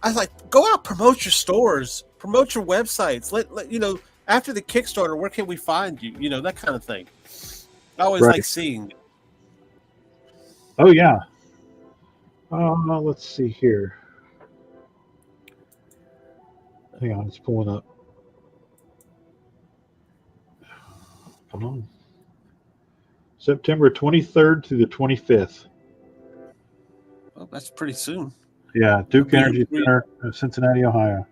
I go out, promote your stores, promote your websites. Let after the Kickstarter, where can we find you? That kind of thing. I always like seeing. Oh yeah. Let's see here. Hang on, it's pulling up. Come on. September 23rd to the 25th. Oh, that's pretty soon. Yeah, Duke Energy Center, Cincinnati, Ohio.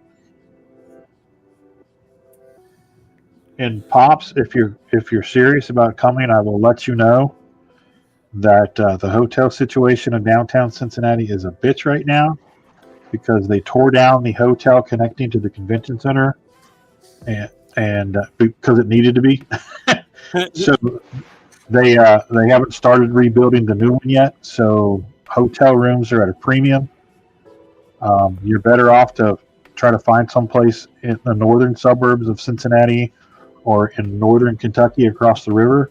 And Pops, if you're serious about coming, I will let you know that the hotel situation in downtown Cincinnati is a bitch right now because they tore down the hotel connecting to the convention center, and because it needed to be. So they haven't started rebuilding the new one yet. So hotel rooms are at a premium. You're better off to try to find someplace in the northern suburbs of Cincinnati or in northern Kentucky across the river.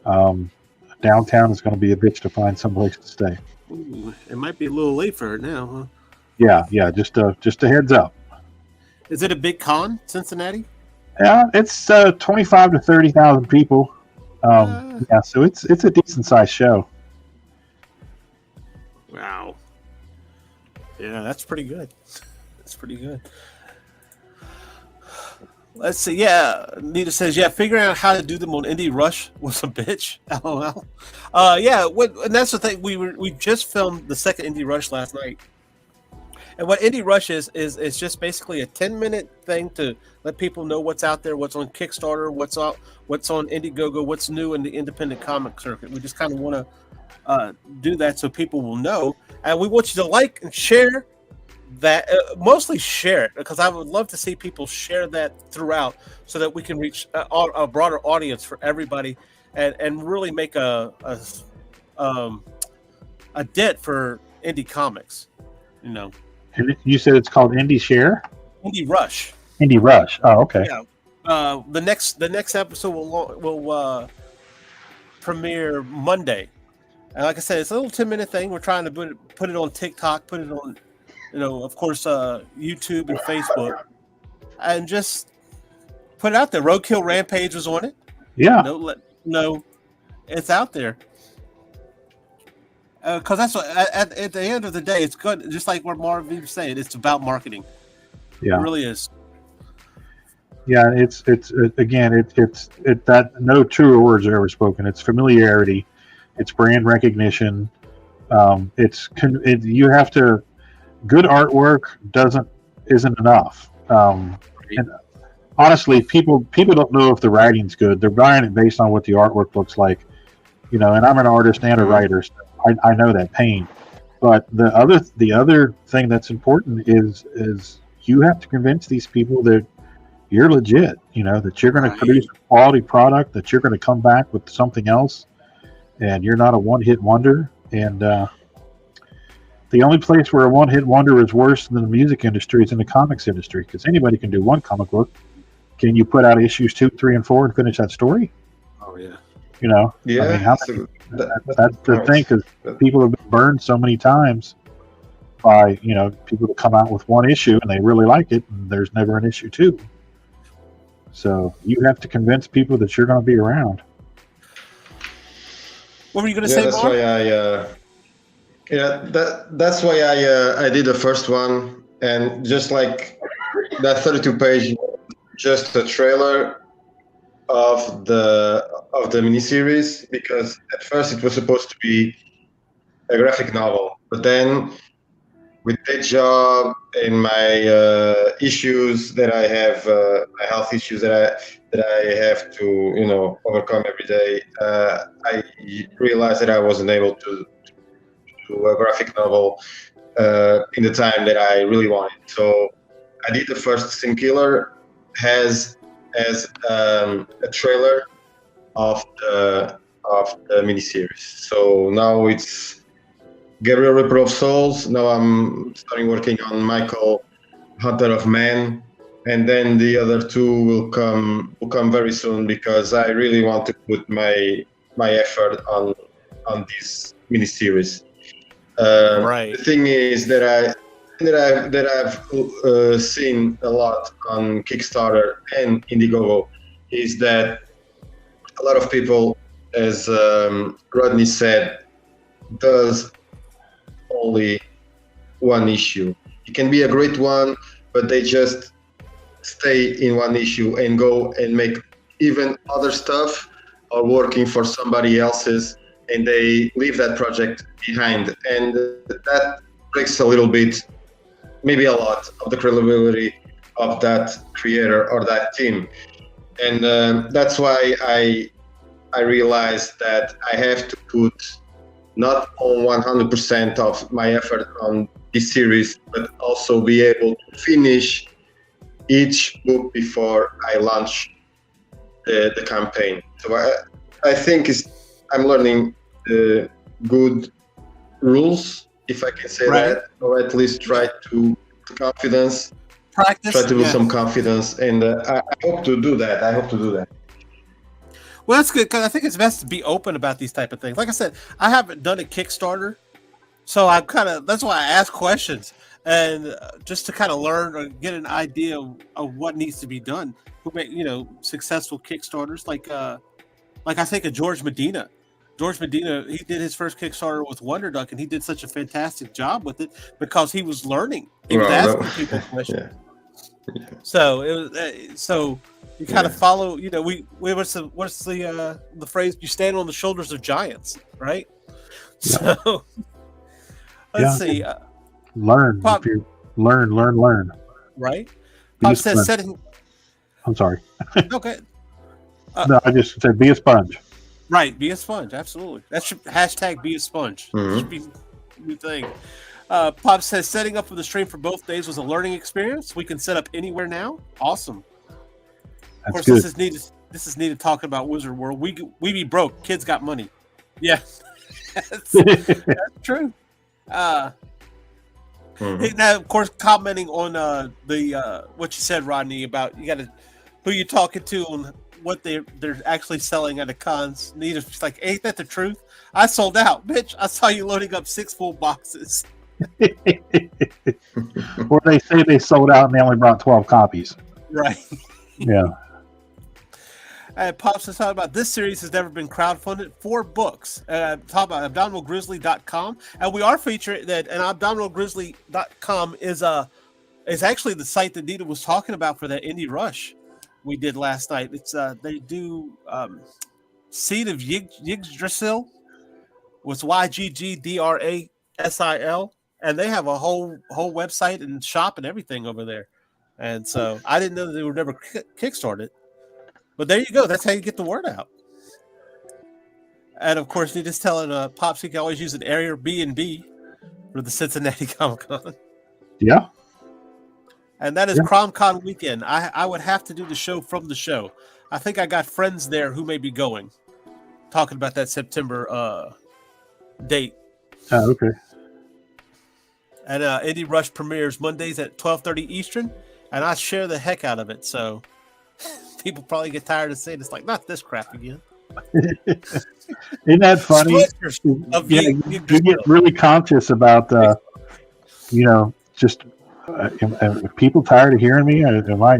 Downtown is going to be a bitch to find someplace to stay. Ooh, it might be a little late for it now, huh? Yeah. Just a heads up. Is it a big con, Cincinnati? Yeah, it's 25 to 30,000 people. Yeah, so it's a decent sized show. Wow. Yeah, that's pretty good. That's pretty good. Let's see. Yeah, Nita says, figuring out how to do them on Indie Rush was a bitch. LOL. And that's the thing. We just filmed the second Indie Rush last night. And what Indie Rush is just basically a 10-minute thing to let people know what's out there, what's on Kickstarter, what's on Indiegogo, what's new in the independent comic circuit. We just kind of want to do that so people will know. And we want you to like and share that, mostly share it, because I would love to see people share that throughout so that we can reach a broader audience for everybody and really make a dent for indie comics, And you said it's called Indie Share? Indie Rush. Indie Rush. Oh, okay. Yeah. The next episode will premiere Monday. And like I said, it's a little 10-minute thing. We're trying to put it on TikTok, put it on, of course, YouTube and Facebook, and just put it out there. Roadkill Rampage was on it. Yeah. It's out there. Because that's what, at the end of the day, it's good. Just like what MarV was saying, it's about marketing. Yeah, it really is. Yeah, it's that no truer words are ever spoken. It's familiarity, it's brand recognition. You have to. Good artwork isn't enough. And honestly, people don't know if the writing's good. They're buying it based on what the artwork looks like, And I'm an artist and a writer, so I know that pain. But the other thing that's important is you have to convince these people that you're legit. That you're going to produce a quality product, that you're going to come back with something else, and you're not a one-hit wonder. And the only place where a one-hit wonder is worse than the music industry is in the comics industry, because anybody can do one comic book. Can you put out issues 2, 3, and 4 and finish that story? Oh yeah. Yeah. That's the thing, because people have been burned so many times by people that come out with one issue and they really like it, and there's never an issue 2. So you have to convince people that you're going to be around. What were you going to say, that's Mark? why that's why I did the first one, and just like that 32-page, just a trailer of the miniseries, because at first it was supposed to be a graphic novel, but then with that job and my issues that I have, my health issues that I have to overcome every day, I realized that I wasn't able to do a graphic novel in the time that I really wanted. So I did the first Sin Killer as a trailer of the miniseries. So now it's Gabriel Reaper of Souls. Now I'm starting working on Michael, Hunter of Men, and then the other 2 will come very soon, because I really want to put my effort on this miniseries. The thing is that I've seen a lot on Kickstarter and Indiegogo is that a lot of people, as Rodney said, does only one issue. It can be a great one, but they just stay in one issue and go and make even other stuff, or working for somebody else's, and they leave that project behind. And that breaks a little bit, maybe a lot, of the credibility of that creator or that team. And that's why I realized that I have to put not on 100% of my effort on this series, but also be able to finish each book before I launch the campaign. So I think I'm learning good rules, if I can say that, or at least try to confidence. Practice. Try to build some confidence, and I hope to do that. Well, that's good, because I think it's best to be open about these type of things. Like I said, I haven't done a Kickstarter, so that's why I ask questions, and just to kind of learn or get an idea of what needs to be done. Who make successful Kickstarters, like I think of George Medina. George Medina, he did his first Kickstarter with Wonder Duck, and he did such a fantastic job with it because he was learning. He was asking people questions. Yeah. So it was you kind of follow. What's the phrase? You stand on the shoulders of giants, right? Yeah. So let's see. Learn. Pop, learn. Right. Pop says setting. I'm sorry. Okay. No, I just said be a sponge. Right, be a sponge. Absolutely. That should hashtag be a sponge. Mm-hmm. Should be a new thing. Pop says setting up for the stream for both days was a learning experience. We can set up anywhere now. Awesome. Of course, this is Nita talking about Wizard World. We be broke. Kids got money. Yeah, that's true. Now, of course, commenting on the what you said, Rodney, about who you're talking to and what they're actually selling at the cons. Nita's like, ain't that the truth? I sold out, bitch. I saw you loading up 6 full boxes. Or they say they sold out and they only brought 12 copies. Right. Yeah. Pops is talking about this series has never been crowdfunded. 4 books. Talk about abdominalgrizzly.com, and we are featuring that. And abdominalgrizzly.com is actually the site that Nita was talking about for that Indie Rush we did last night. It's they do Seed of Yggdrasil was Yggdrasil, and they have a whole website and shop and everything over there. And so I didn't know that they were never kickstarted. But there you go. That's how you get the word out. And of course, you just telling Pops he can always use an Airbnb for the Cincinnati Comic-Con. Yeah. And that is CromCon weekend. I would have to do the show from the show. I think I got friends there who may be going. Talking about that September date. Oh, okay. And Indie Rush premieres Mondays at 12:30 Eastern, and I share the heck out of it. So people probably get tired of saying it's like, not this crap again. Isn't that funny? You get really conscious about, just are people tired of hearing me? Am I,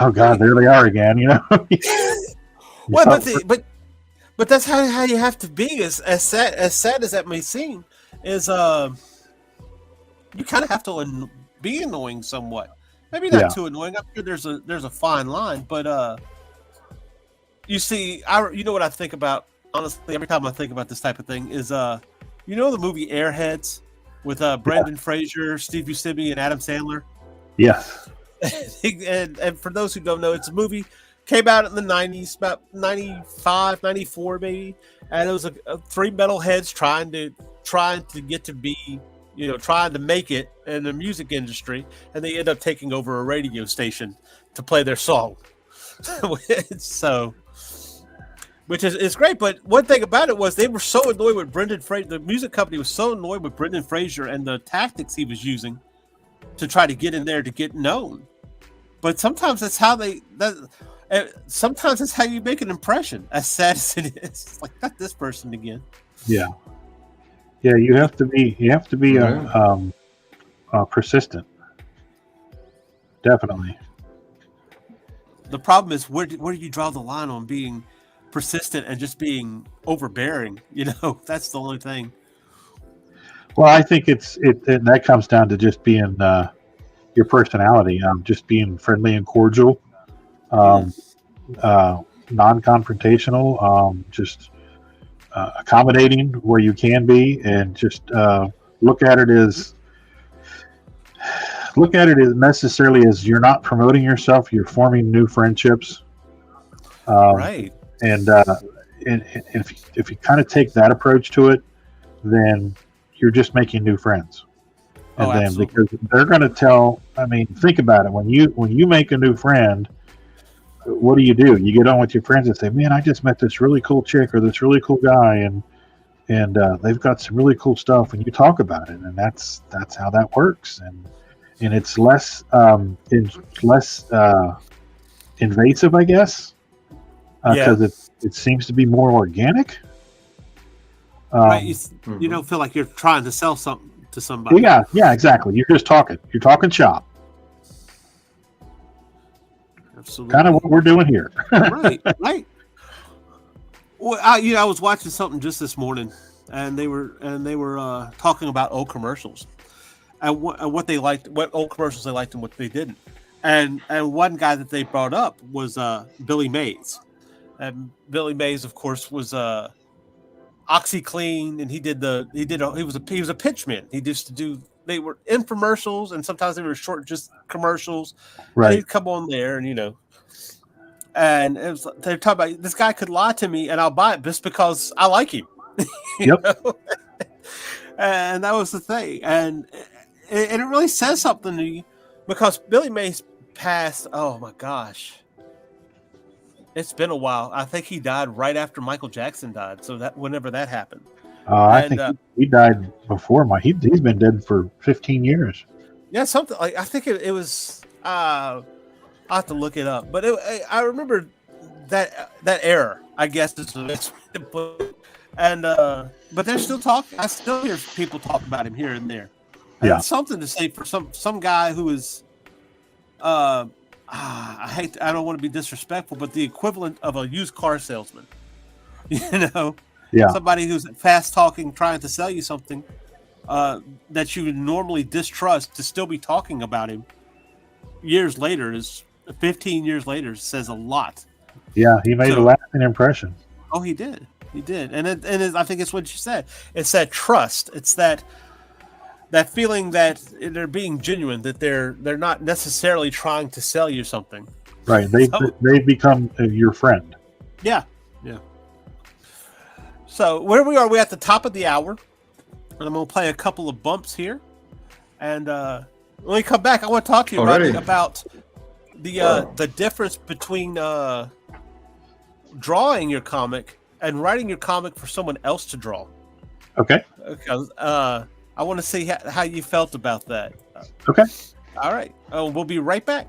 oh God, there they are again. Well, but that's how you have to be. As sad as that may seem, is you kind of have to be annoying somewhat. Maybe not too annoying. I'm sure there's a fine line, but you see, you know what I think about, honestly, every time I think about this type of thing is the movie Airheads with Brendan Fraser, Steve Buscemi, and Adam Sandler. Yes. and for those who don't know, it's a movie. Came out in the 90s, about 95, 94 maybe, and it was three metalheads trying to get to be, trying to make it in the music industry, and they end up taking over a radio station to play their song. So, which is great, but one thing about it was they were so annoyed with Brendan Fraser. The music company was so annoyed with Brendan Fraser and the tactics he was using to try to get in there to get known. But sometimes that's how sometimes it's how you make an impression, as sad as it is. It's like, not this person again. Yeah. Yeah, you have to be persistent. Definitely. The problem is where do you draw the line on being persistent and just being overbearing? That's the only thing. Well, I think that comes down to just being your personality, just being friendly and cordial. Non-confrontational, just accommodating where you can be, and just look at it as necessarily as you're not promoting yourself, you're forming new friendships. Right. And if you kind of take that approach to it, then you're just making new friends. And then absolutely. Because they're going to think about it. When you make a new friend, what do? You get on with your friends and say, man, I just met this really cool chick or this really cool guy, and they've got some really cool stuff, and you talk about it, and that's how that works, and it's less invasive, I guess, because it seems to be more organic. Right, you don't feel like you're trying to sell something to somebody. Yeah, exactly. You're just talking. You're talking shop. Absolutely. Kind of what we're doing here. Right. Well, I was watching something just this morning, and they were talking about old commercials and what they liked, what old commercials they liked and what they didn't. And one guy that they brought up was Billy Mays. And Billy Mays, of course, was OxyClean, and he was a pitchman. He used to do. They were infomercials, and sometimes they were short, just commercials. Right. And he'd come on there, and and it was, they're talking about, this guy could lie to me, and I'll buy it just because I like him. Yep. And that was the thing, and it really says something to you, because Billy Mays passed. Oh my gosh, it's been a while. I think he died right after Michael Jackson died. So that whenever that happened. I think he died before he's been dead for 15 years. Yeah, something like, I think it was. I'll have to look it up, but I remember that era. I guess is the best way to put it. And but they're still talking. I still hear people talk about him here and there. And it's something to say for some guy who is. I don't want to be disrespectful, but the equivalent of a used car salesman. Somebody who's fast talking, trying to sell you something that you would normally distrust, to still be talking about him years later 15 years later says a lot. Yeah, he made a lasting impression. Oh, he did, and I think it's what you said. It's that trust. It's that that feeling that they're being genuine, that they're not necessarily trying to sell you something. Right. They become your friend. Yeah. So where we are, we're at the top of the hour, and I'm going to play a couple of bumps here. And when we come back, I want to talk to you about the difference between drawing your comic and writing your comic for someone else to draw. Okay. I want to see how you felt about that. Okay. All right. We'll be right back.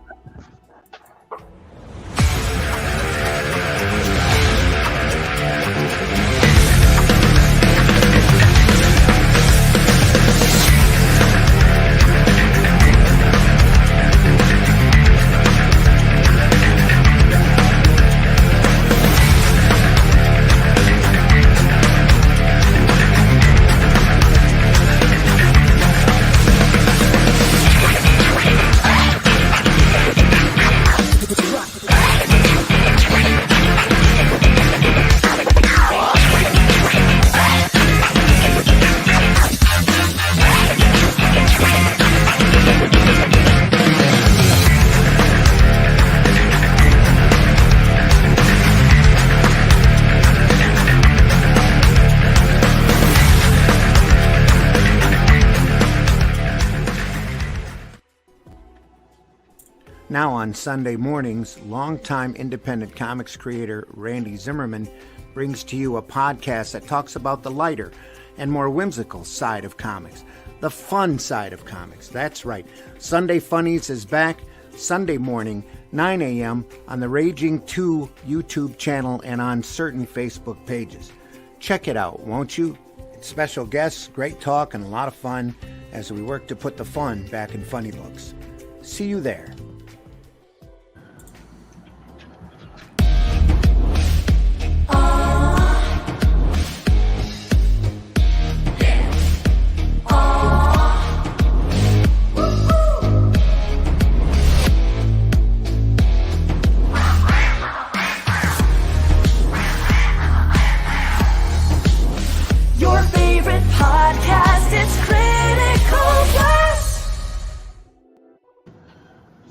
Now on Sunday mornings, longtime independent comics creator Randy Zimmerman brings to you a podcast that talks about the lighter and more whimsical side of comics, the fun side of comics. That's right. Sunday Funnies is back Sunday morning, 9 a.m. on the Raging 2 YouTube channel and on certain Facebook pages. Check it out, won't you? It's special guests, great talk, and a lot of fun as we work to put the fun back in funny books. See you there.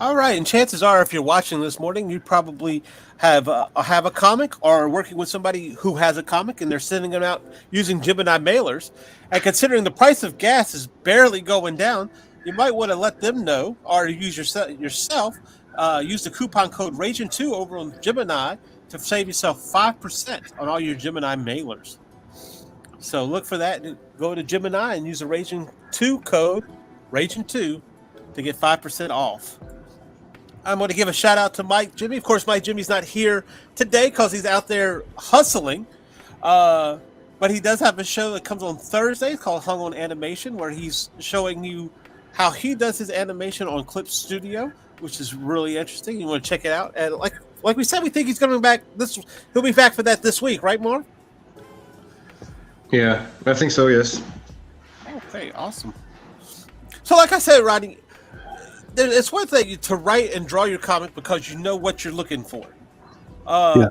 All right, and chances are, if you're watching this morning, you probably have a comic or are working with somebody who has a comic, and they're sending them out using Gemini mailers. And considering the price of gas is barely going down, you might want to let them know, or use yourself. Use the coupon code Ragin2 over on Gemini to save yourself 5% on all your Gemini mailers. So look for that. Go to Gemini and use the Ragin2 code Ragin2 to get 5% off. I'm going to give a shout out to Mike Jimmy. Of course, Mike Jimmy's not here today because he's out there hustling. But he does have a show that comes on Thursdays called Hung on Animation, where he's showing you how he does his animation on Clip Studio, which is really interesting. You want to check it out. And like we said, we think he's coming back. He'll be back for that this week, right, Marv? Yeah, I think so, yes. Okay, awesome. So like I said, Rodney, it's one thing to write and draw your comic because you know what you're looking for.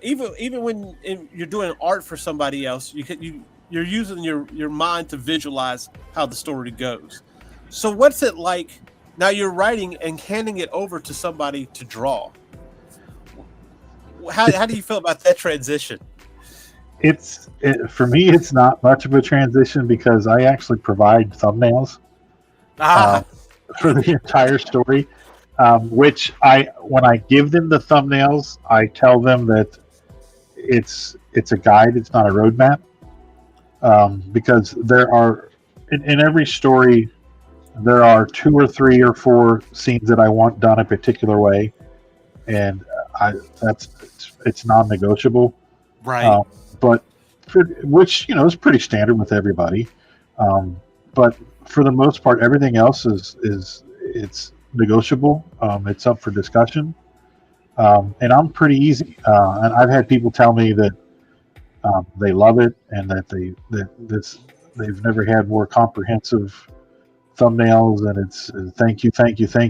Even when you're doing art for somebody else, you're using your mind to visualize how the story goes. So what's it like now you're writing and handing it over to somebody to draw? How do you feel about that transition? For me, it's not much of a transition because I actually provide thumbnails for the entire story. Which when I give them the thumbnails, I tell them that it's a guide, it's not a roadmap. Because there are in every story, there are 2 or 3 or 4 scenes that I want done a particular way, and it's non-negotiable. Right. But which is pretty standard with everybody. But for the most part, everything else is negotiable. It's up for discussion, and I'm pretty easy. And I've had people tell me that they love it and that they've never had more comprehensive thumbnails, and it's thank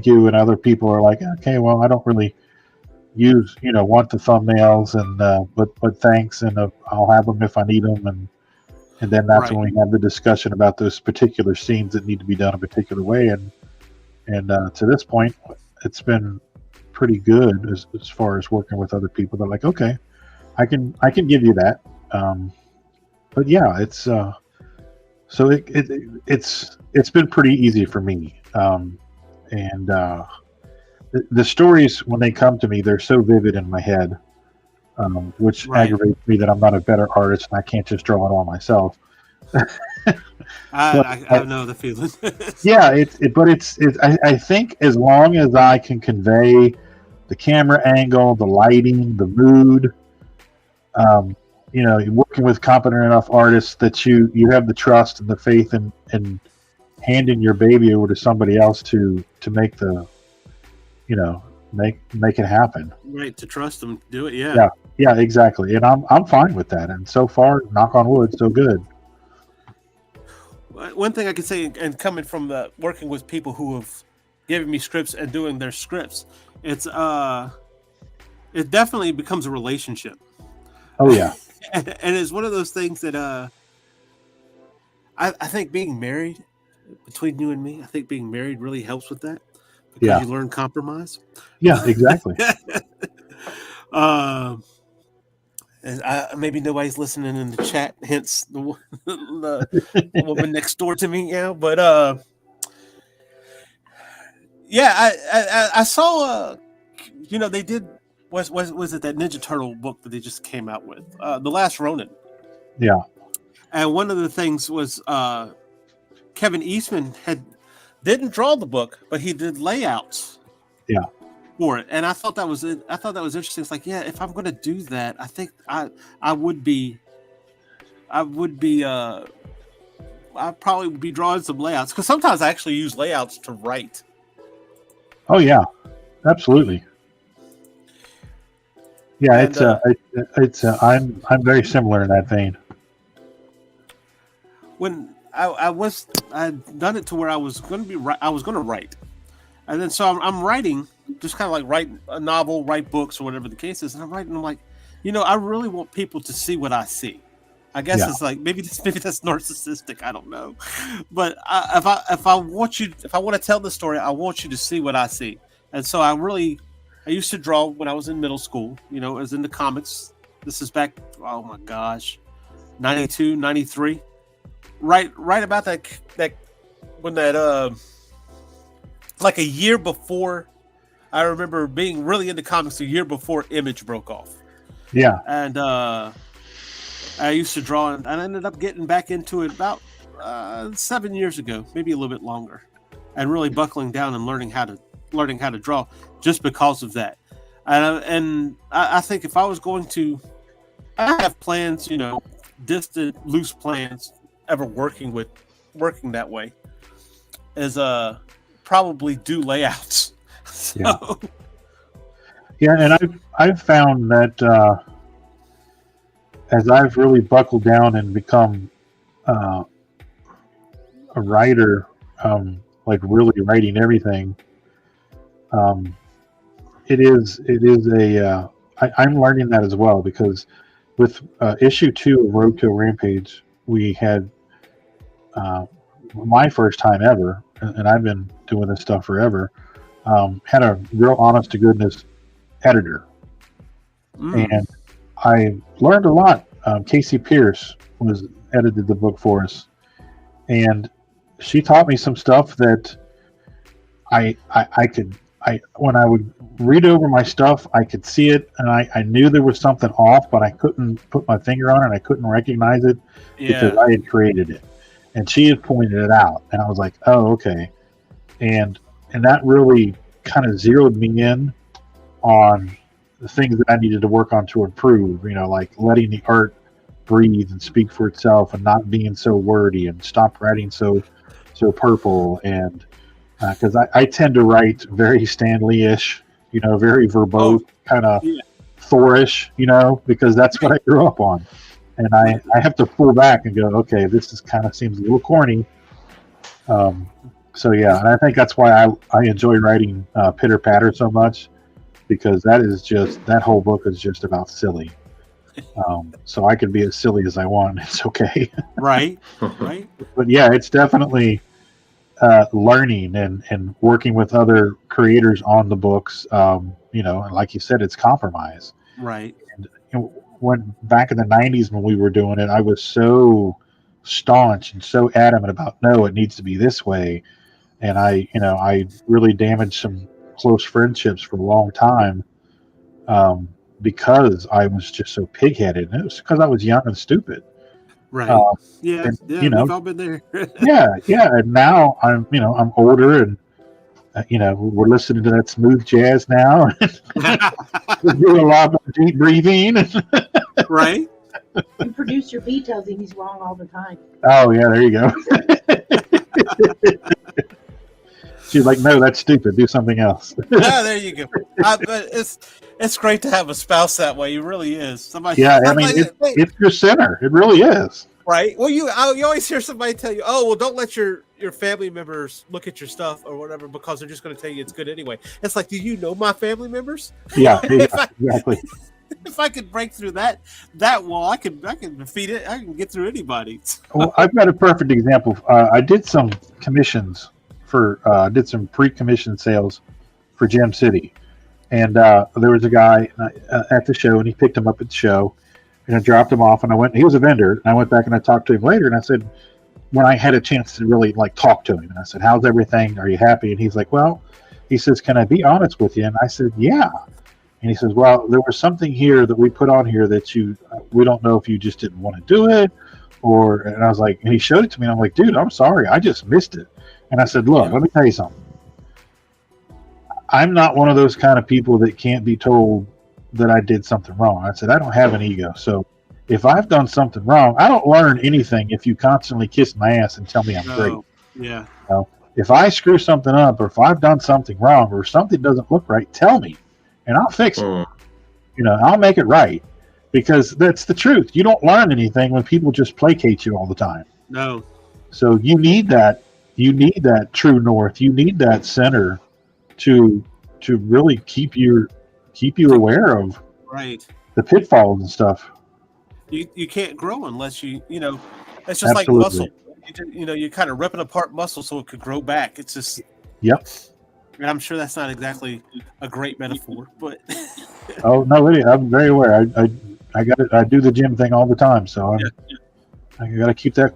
you. And other people are like, okay, well, I don't really want the thumbnails, and but thanks, and I'll have them if I need them. And And then that's when we have the discussion about those particular scenes that need to be done a particular way. And to this point, it's been pretty good as far as working with other people. They're like, okay, I can give you that. But yeah, it's so it's been pretty easy for me. And the stories, when they come to me, they're so vivid in my head. Which aggravates me that I'm not a better artist and I can't just draw it all myself. I know the feeling. Yeah, I think as long as I can convey the camera angle, the lighting, the mood, working with competent enough artists that you have the trust and the faith in handing your baby over to somebody else to make the, make it happen. Right, to trust them, do it. Yeah. Yeah, exactly. And I'm fine with that. And so far, knock on wood, so good. One thing I can say, and coming from working with people who have given me scripts and doing their scripts, it definitely becomes a relationship. Oh yeah. and it's one of those things that I think being married, between you and me, I think being married really helps with that, because you learn compromise. Yeah, exactly. And maybe nobody's listening in the chat, hence the woman next door to me now. But I saw they did was it that Ninja Turtle book that they just came out with, The Last Ronin. Yeah. And one of the things was Kevin Eastman didn't draw the book, but he did layouts. Yeah. For it, and I thought that was interesting. It's like, yeah, if I'm going to do that, I think I'd probably be drawing some layouts, because sometimes I actually use layouts to write. Oh yeah, absolutely. Yeah, I'm very similar in that vein. When I'd done it to where I was going to write, and then so I'm writing. Just kind of like write a novel, write books, or whatever the case is. And I'm writing, I'm like, I really want people to see what I see. I guess it's like, maybe that's narcissistic. I don't know. But if I want to tell the story, I want you to see what I see. And so I used to draw when I was in middle school, I was into comics. This is back, oh my gosh, 92, 93. Right about that when that, like a year before, I remember being really into comics a year before Image broke off. Yeah. And I used to draw, and I ended up getting back into it about 7 years ago, maybe a little bit longer, and really buckling down and learning how to draw just because of that. And I think if I was going to, I have plans, distant, loose plans, ever working that way, is probably do layouts. So. Yeah, and I've found that as I've really buckled down and become a writer, like really writing everything, it is I'm learning that as well, because with issue 2 of Roadkill Rampage, we had my first time ever, and I've been doing this stuff forever. Had a real honest to goodness editor, and I learned a lot. Casey Pierce edited the book for us, and she taught me some stuff that I when I would read over my stuff, I could see it, and I knew there was something off, but I couldn't put my finger on it, and I couldn't recognize it because I had created it, and she had pointed it out, and I was like, oh, okay. And that really kind of zeroed me in on the things that I needed to work on to improve, like letting the art breathe and speak for itself, and not being so wordy, and stop writing so purple. And because I tend to write very Stanley-ish, very verbose, kind of Thor-ish, because that's what I grew up on. And I have to pull back and go, okay, this seems a little corny. So yeah, and I think that's why I enjoy writing Pitter Patter so much, because that whole book is just about silly. So I could be as silly as I want. It's okay. Right. But yeah, it's definitely learning and working with other creators on the books. And like you said, it's compromise. Right. And when back in the 90s when we were doing it, I was so staunch and so adamant about no, it needs to be this way. And I really damaged some close friendships for a long time because I was just so pigheaded. And it was because I was young and stupid. Right. And, we've all been there. yeah. And now I'm older and we're listening to that smooth jazz now. We're doing a lot of deep breathing. Right. Your producer B tells him he's wrong all the time. Oh yeah, there you go. She's like, no, that's stupid. Do something else. Yeah, there you go. But it's great to have a spouse that way. It really is. Somebody. Yeah, I mean, it's your center. It really is. Right. Well, you always hear somebody tell you, "Oh, well, don't let your family members look at your stuff or whatever because they're just going to tell you it's good anyway." It's like, do you know my family members? Yeah, exactly. If I could break through that wall, I can defeat it. I can get through anybody. Well, I've got a perfect example. I did some commissions did some pre-commission sales for Gem City, and there was a guy at the show, and he picked him up at the show, and I dropped him off, and he was a vendor, and I went back and I talked to him later, and I said, when I had a chance to really talk to him, and I said, how's everything? Are you happy? And he's like, well, he says, can I be honest with you? And I said, yeah. And he says, well, there was something here that we put on here that we don't know if you just didn't want to do it, and I was like, and he showed it to me, and I'm like, dude, I'm sorry, I just missed it. And I said, look, let me tell you something. I'm not one of those kind of people that can't be told that I did something wrong. I said, I don't have an ego. So if I've done something wrong, I don't learn anything if you constantly kiss my ass and tell me I'm great. Yeah. If I screw something up or if I've done something wrong or something doesn't look right, tell me and I'll fix it. I'll make it right because that's the truth. You don't learn anything when people just placate you all the time. No. So you need that. You need that true north. You need that center to really keep you aware of the pitfalls and stuff. You can't grow unless it's just Absolutely. like muscle. You're kind of ripping apart muscle so it could grow back. It's just And I'm sure that's not exactly a great metaphor, but oh no, I'm very aware. I got it. I do the gym thing all the time, so I got to keep that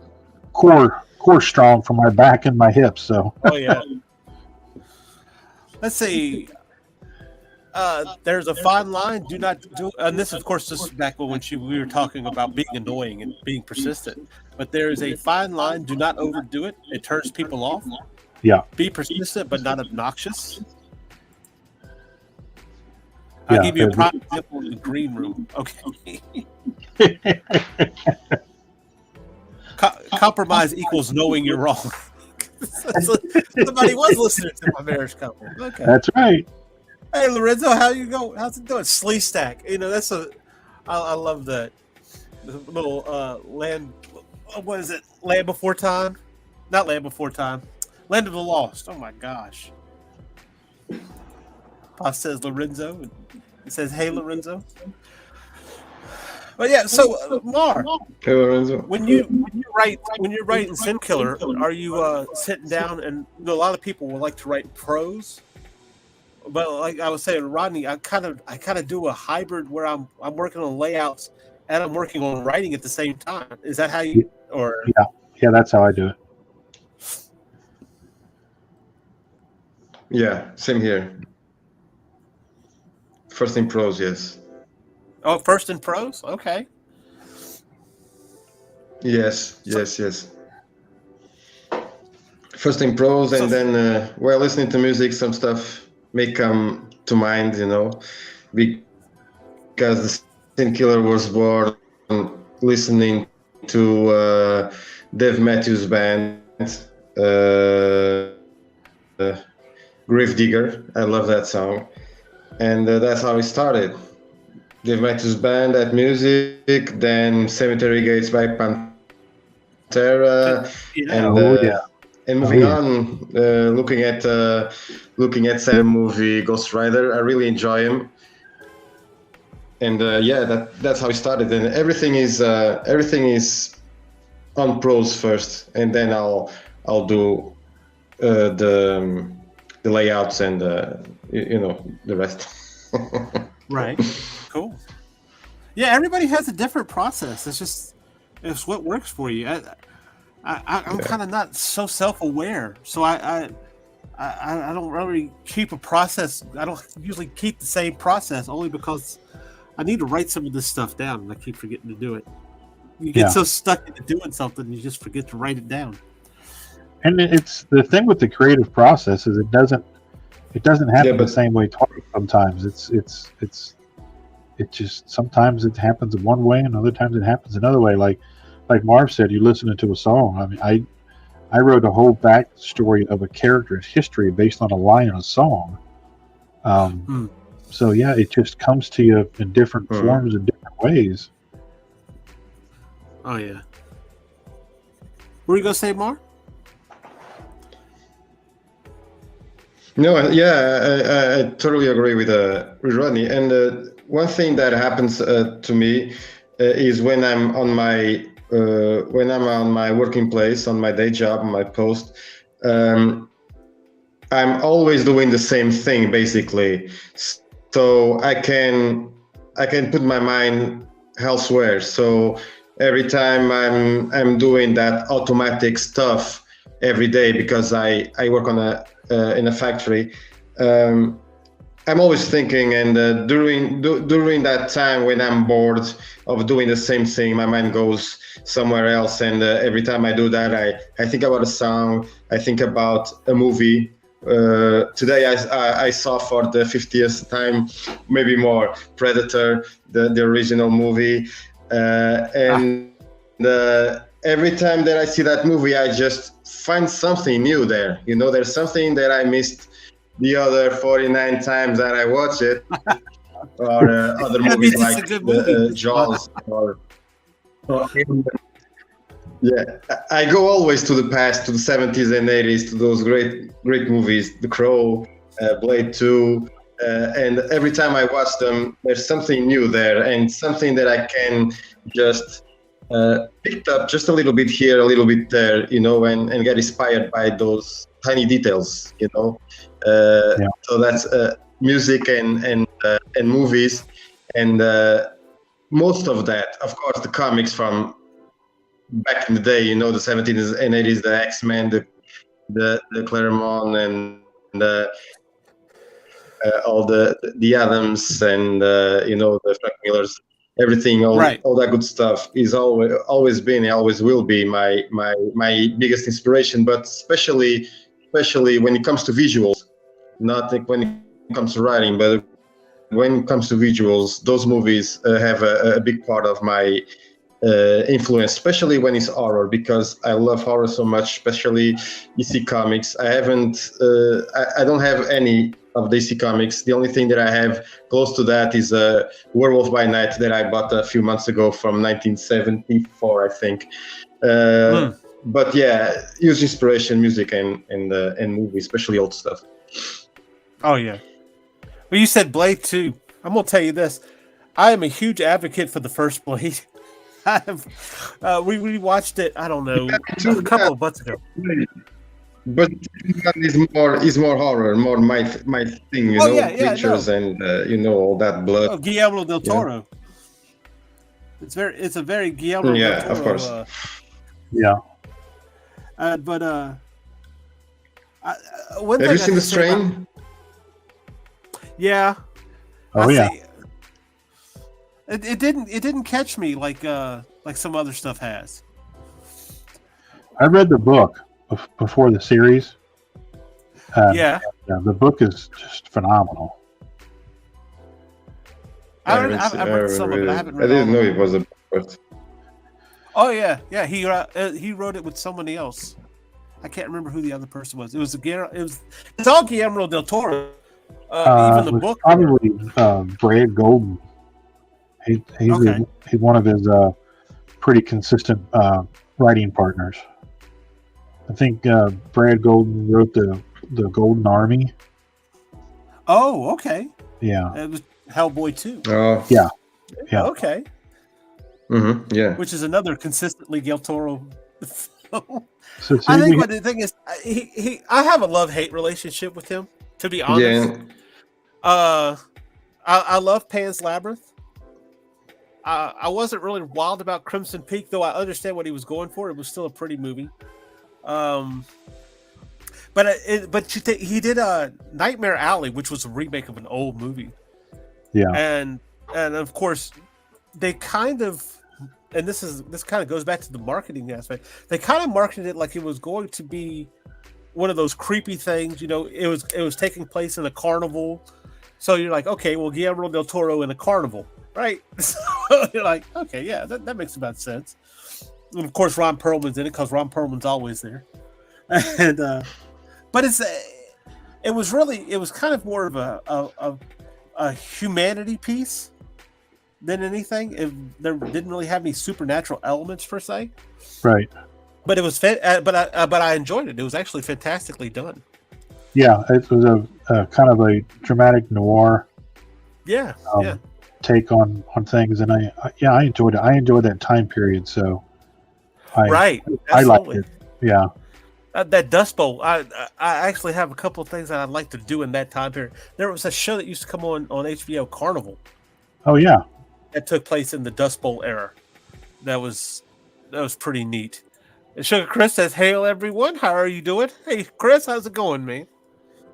core strong for my back and my hips. So let's see. There's a fine line. Do not do, and this, of course, this is back when we were talking about being annoying and being persistent. But there is a fine line. Do not overdo it. It turns people off. Yeah. Be persistent, but not obnoxious. I'll give you a prime example in the green room. Okay. Compromise eques knowing you're wrong. Somebody was listening to my marriage couple. Okay. That's right. Hey Lorenzo, how's it doing? Slee stack. I love that. The little land. What is it? Land Before Time? Not Land Before Time. Land of the Lost. Oh my gosh. Boss says Lorenzo. It says, "Hey Lorenzo." But yeah, so Mar, Hey Lorenzo. when you're writing Sim Killer, are you sitting down and a lot of people would like to write prose, but like I was saying, Rodney, I kind of do a hybrid where I'm working on layouts and I'm working on writing at the same time. Is that how you or? Yeah, that's how I do it. Yeah, same here. First in prose, yes. Oh, first in prose? Okay. Yes. First in prose, and then while listening to music, some stuff may come to mind, because the Sim Killer was born listening to Dave Matthews Band, Grave Digger. I love that song, and that's how it started. Dave Matthews Band, that music, then Cemetery Gates by Pantera, and moving on, looking at Sam movie Ghost Rider. I really enjoy him. that's how it started. And everything is on prose first, and then I'll do the layouts and the rest. Right. Cool. Yeah, everybody has a different process. It's what works for you. I'm kind of not so self-aware, so I don't really keep a process. I don't usually keep the same process, only because I need to write some of this stuff down, and I keep forgetting to do it. You get so stuck into doing something, you just forget to write it down. And it's the thing with the creative process is it doesn't happen the same way twice. Sometimes it just sometimes it happens one way, and other times it happens another way. Like Marv said, you listen to a song. I mean, I wrote a whole backstory of a character's history based on a line in a song. So yeah, it just comes to you in different forms and different ways. Oh yeah. What were you gonna say, Marv? No, I totally agree with Rodney. And one thing that happens to me is when I'm on my working place, on my day job, on my post, I'm always doing the same thing basically. So I can put my mind elsewhere. So every time I'm doing that automatic stuff every day because I work on in a factory. I'm always thinking, and during that time when I'm bored of doing the same thing, my mind goes somewhere else. And every time I do that, I think about a song, I think about a movie. Today I saw for the 50th time, maybe more, Predator, the original movie. Every time that I see that movie, I just find something new there. There's something that I missed the other 49 times that I watch it, or other movies like Jaws. I go always to the past, to the 70s and 80s, to those great movies, The Crow, Blade 2, and every time I watch them, there's something new there, and something that I can just pick up just a little bit here, a little bit there, and get inspired by those tiny details, So that's music and movies, and most of that, of course, the comics from back in the day, the 70s and 80s, the X-Men, the Claremont, and all the Adams, and the Frank Millers, everything, all that good stuff is always been, always will be my biggest inspiration. But especially when it comes to visuals, not when it comes to writing, but when it comes to visuals, those movies have a big part of my influence, especially when it's horror, because I love horror so much, especially DC Comics. I don't have any of DC Comics. The only thing that I have close to that is Werewolf by Night that I bought a few months ago from 1974, I think. But yeah, huge inspiration, music and movies, especially old stuff. Oh yeah. Well, you said Blade 2. I'm gonna tell you this. I am a huge advocate for the first Blade. We watched it, I don't know, a couple of months ago. But is more horror, more my thing, pictures and all that blood. Oh, Guillermo del Toro. Yeah. It's a very Guillermo del Toro. Of course. Have you seen The Strain? Yeah. Oh yeah. It didn't catch me like some other stuff has. I read the book before the series. The book is just phenomenal. I've read some of it. I haven't read. I didn't know it was a book. Oh yeah. He wrote it with somebody else. I can't remember who the other person was. It's all Guillermo del Toro. Even the book. Probably Brad Golden. He's one of his pretty consistent writing partners. I think Brad Golden wrote the Golden Army. Oh, okay. Yeah. It was Hellboy 2. Oh. Yeah. Yeah. Okay. Yeah. Which is another consistently Del Toro film. So I think see, what the thing is, I have a love-hate relationship with him, to be honest. Yeah. I love Pan's Labyrinth. I wasn't really wild about Crimson Peak, though I understand what he was going for. It was still a pretty movie. But he did Nightmare Alley, which was a remake of an old movie. yeah, And of course, they kind of, and this kind of goes back to the marketing aspect. They kind of marketed it like it was going to be one of those creepy things. You know, it was taking place in a carnival. So you're like, okay, well, Guillermo del Toro in a carnival, right? So you're like, okay, yeah, that makes about sense. And of course, Ron Perlman's in it because Ron Perlman's always there. And but it was kind of more of a humanity piece than anything. There didn't really have any supernatural elements per se, right. but it was but I enjoyed it. It was actually fantastically done. Yeah, it was a kind of a dramatic noir take on things, and I enjoyed it. I enjoyed that time period, so I liked it. Yeah. That Dust Bowl, I actually have a couple of things that I'd like to do in that time period. There was a show that used to come on HBO, Carnival. Oh yeah, that took place in the Dust Bowl era. That was pretty neat. And Sugar Chris says, "Hail everyone, how are you doing?" Hey Chris, how's it going, man?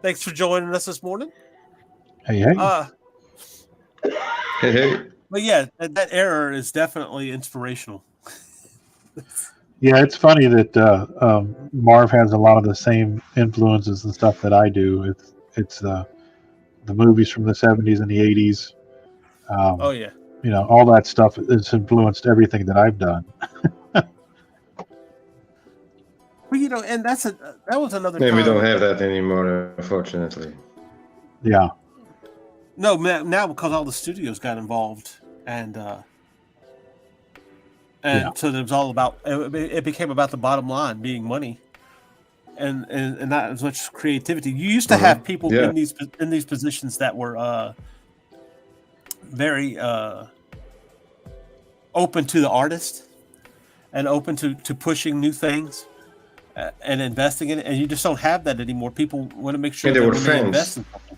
Thanks for joining us this morning. Hey. Hey. But yeah, that era is definitely inspirational. Yeah, it's funny that MarV has a lot of the same influences and stuff that I do. It's the movies from the 70s and the 80s. Oh yeah, you know, all that stuff has influenced everything that I've done. Well, you know, and that was another. Yeah, time. we don't have that anymore, unfortunately. Yeah. No, now because all the studios got involved, and so it was all about. It became about the bottom line being money, and not as much creativity. You used to have people in these positions that were very open to the artist and open to pushing new things. And investing in it, and you just don't have that anymore. People want to make sure they were they fans. invest in something.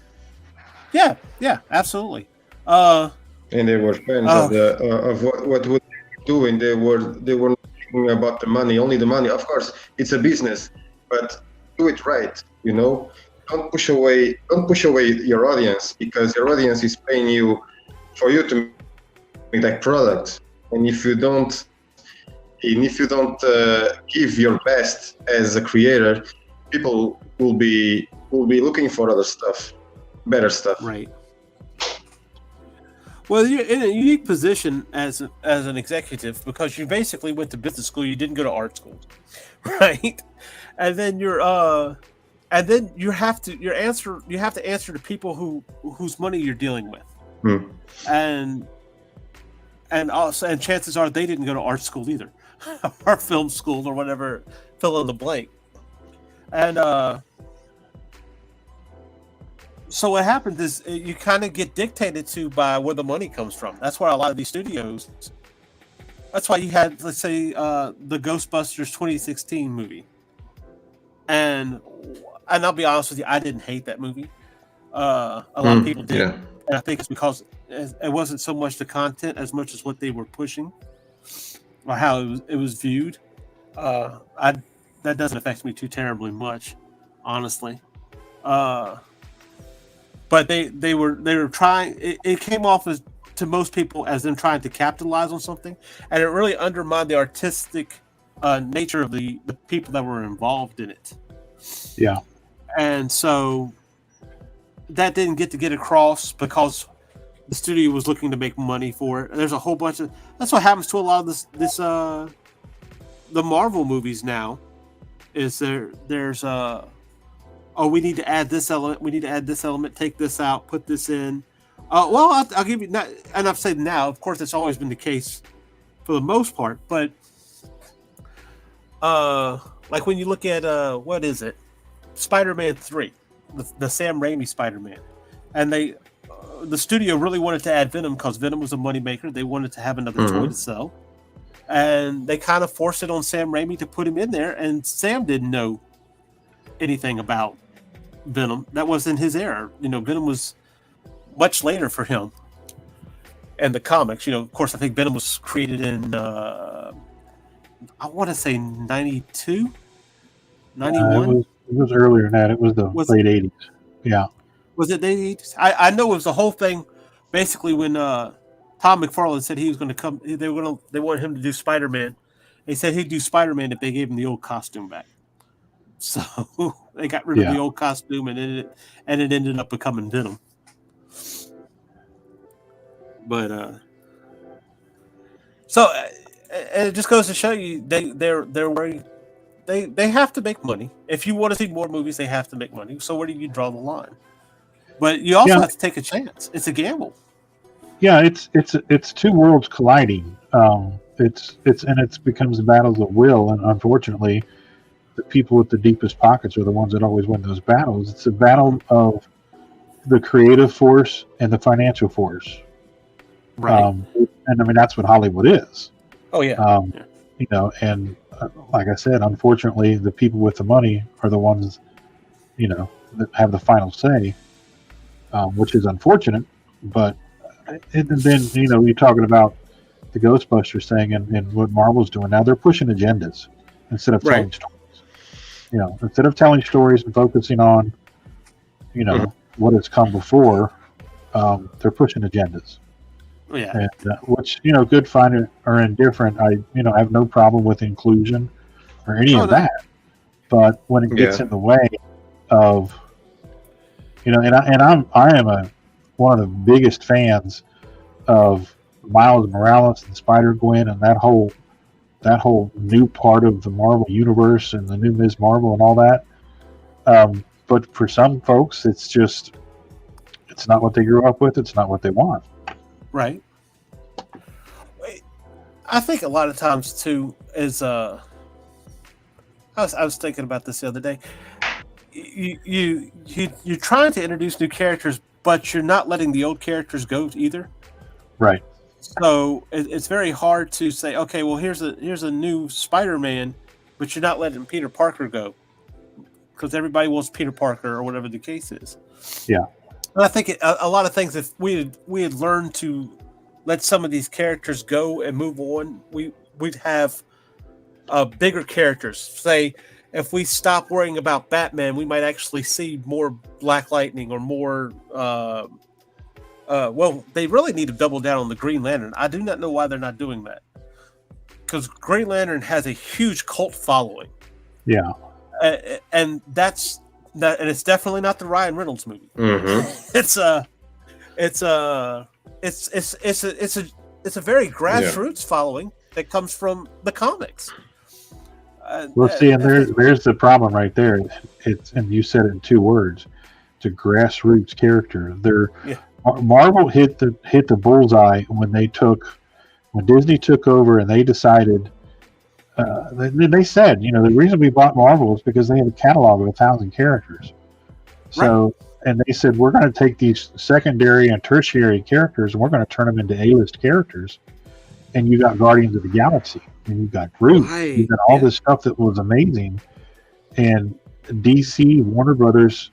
Yeah, absolutely. And they were fans of what would they do, and they were not thinking about the money, only the money. Of course, it's a business, but do it right. You know, don't push away your audience, because your audience is paying you for you to make that product, and if you don't give your best as a creator, people will be looking for other stuff, better stuff. Right. Well, you're in a unique position as an executive, because you basically went to business school. You didn't go to art school, right? And then you have to answer to people whose money you're dealing with, and chances are they didn't go to art school either. Or film school or whatever, fill in the blank. And so what happens is you kind of get dictated to by where the money comes from. That's why a lot of these studios, that's why you had, let's say, the Ghostbusters 2016 movie. And I'll be honest with you, I didn't hate that movie. A lot of people did. Yeah. And I think it's because it wasn't so much the content as much as what they were pushing. Or how it was viewed. That doesn't affect me too terribly much, honestly. But they were trying. It came off as, to most people, as them trying to capitalize on something, and it really undermined the artistic nature of the people that were involved in it. Yeah. And so that didn't get across because the studio was looking to make money for it. There's a whole bunch of. That's what happens to a lot of the Marvel movies now. There's we need to add this element. We need to add this element. Take this out. Put this in. Well, I'll give you. And I've said now. Of course, it's always been the case for the most part. But like when you look at what is it, Spider-Man 3, the Sam Raimi Spider-Man, and they. the studio really wanted to add Venom because Venom was a moneymaker. They wanted to have another toy to sell. And they kind of forced it on Sam Raimi to put him in there. And Sam didn't know anything about Venom. That wasn't his era. Venom was much later for him. And the comics, of course, I think Venom was created in, I want to say 92, 91. It was earlier than that. It was the late 80s. Yeah. Was it the 80s? I know it was the whole thing. Basically, when Tom McFarlane said he was going to come, they wanted him to do Spider-Man. They said he'd do Spider-Man if they gave him the old costume back. So they got rid of the old costume, and it ended up becoming Venom. But so and it just goes to show you they're worried. They have to make money. If you want to see more movies, they have to make money. So where do you draw the line? But you also have to take a chance. It's a gamble. Yeah, it's two worlds colliding. It becomes battles of will, and unfortunately, the people with the deepest pockets are the ones that always win those battles. It's a battle of the creative force and the financial force. Right. And I mean, that's what Hollywood is. Oh, yeah. And like I said, unfortunately, the people with the money are the ones, that have the final say, which is unfortunate. But and then, you're talking about the Ghostbusters thing and what Marvel's doing now. They're pushing agendas instead of telling stories. Instead of telling stories and focusing on, what has come before, they're pushing agendas. Yeah. And, which, good, fine, or indifferent. I have no problem with inclusion or any of that. But when it gets in the way of, and I am one of the biggest fans of Miles Morales and Spider-Gwen and that whole new part of the Marvel universe and the new Ms. Marvel and all that. But for some folks, it's not what they grew up with. It's not what they want. Right. I think a lot of times too is I was thinking about this the other day. You're trying to introduce new characters, but you're not letting the old characters go either. Right. So it's very hard to say, okay, well here's a new Spider-Man, but you're not letting Peter Parker go because everybody wants Peter Parker or whatever the case is. Yeah. And I think a lot of things, if we had learned to let some of these characters go and move on, we'd have bigger characters. Say, if we stop worrying about Batman, we might actually see more Black Lightning or more. Well, they really need to double down on the Green Lantern. I do not know why they're not doing that, because Green Lantern has a huge cult following. Yeah, and that's. And it's definitely not the Ryan Reynolds movie. Mm-hmm. It's a very grassroots following that comes from the comics. Well, see, and there's the problem right there. And you said it in 2 words. It's a grassroots character. Marvel hit the bullseye when Disney took over and they decided. They said, the reason we bought Marvel is because they have a catalog of 1,000 characters. So, and they said, we're going to take these secondary and tertiary characters and we're going to turn them into A-list characters. And you got Guardians of the Galaxy, and you got Groot, you got all this stuff that was amazing. And DC, Warner Brothers,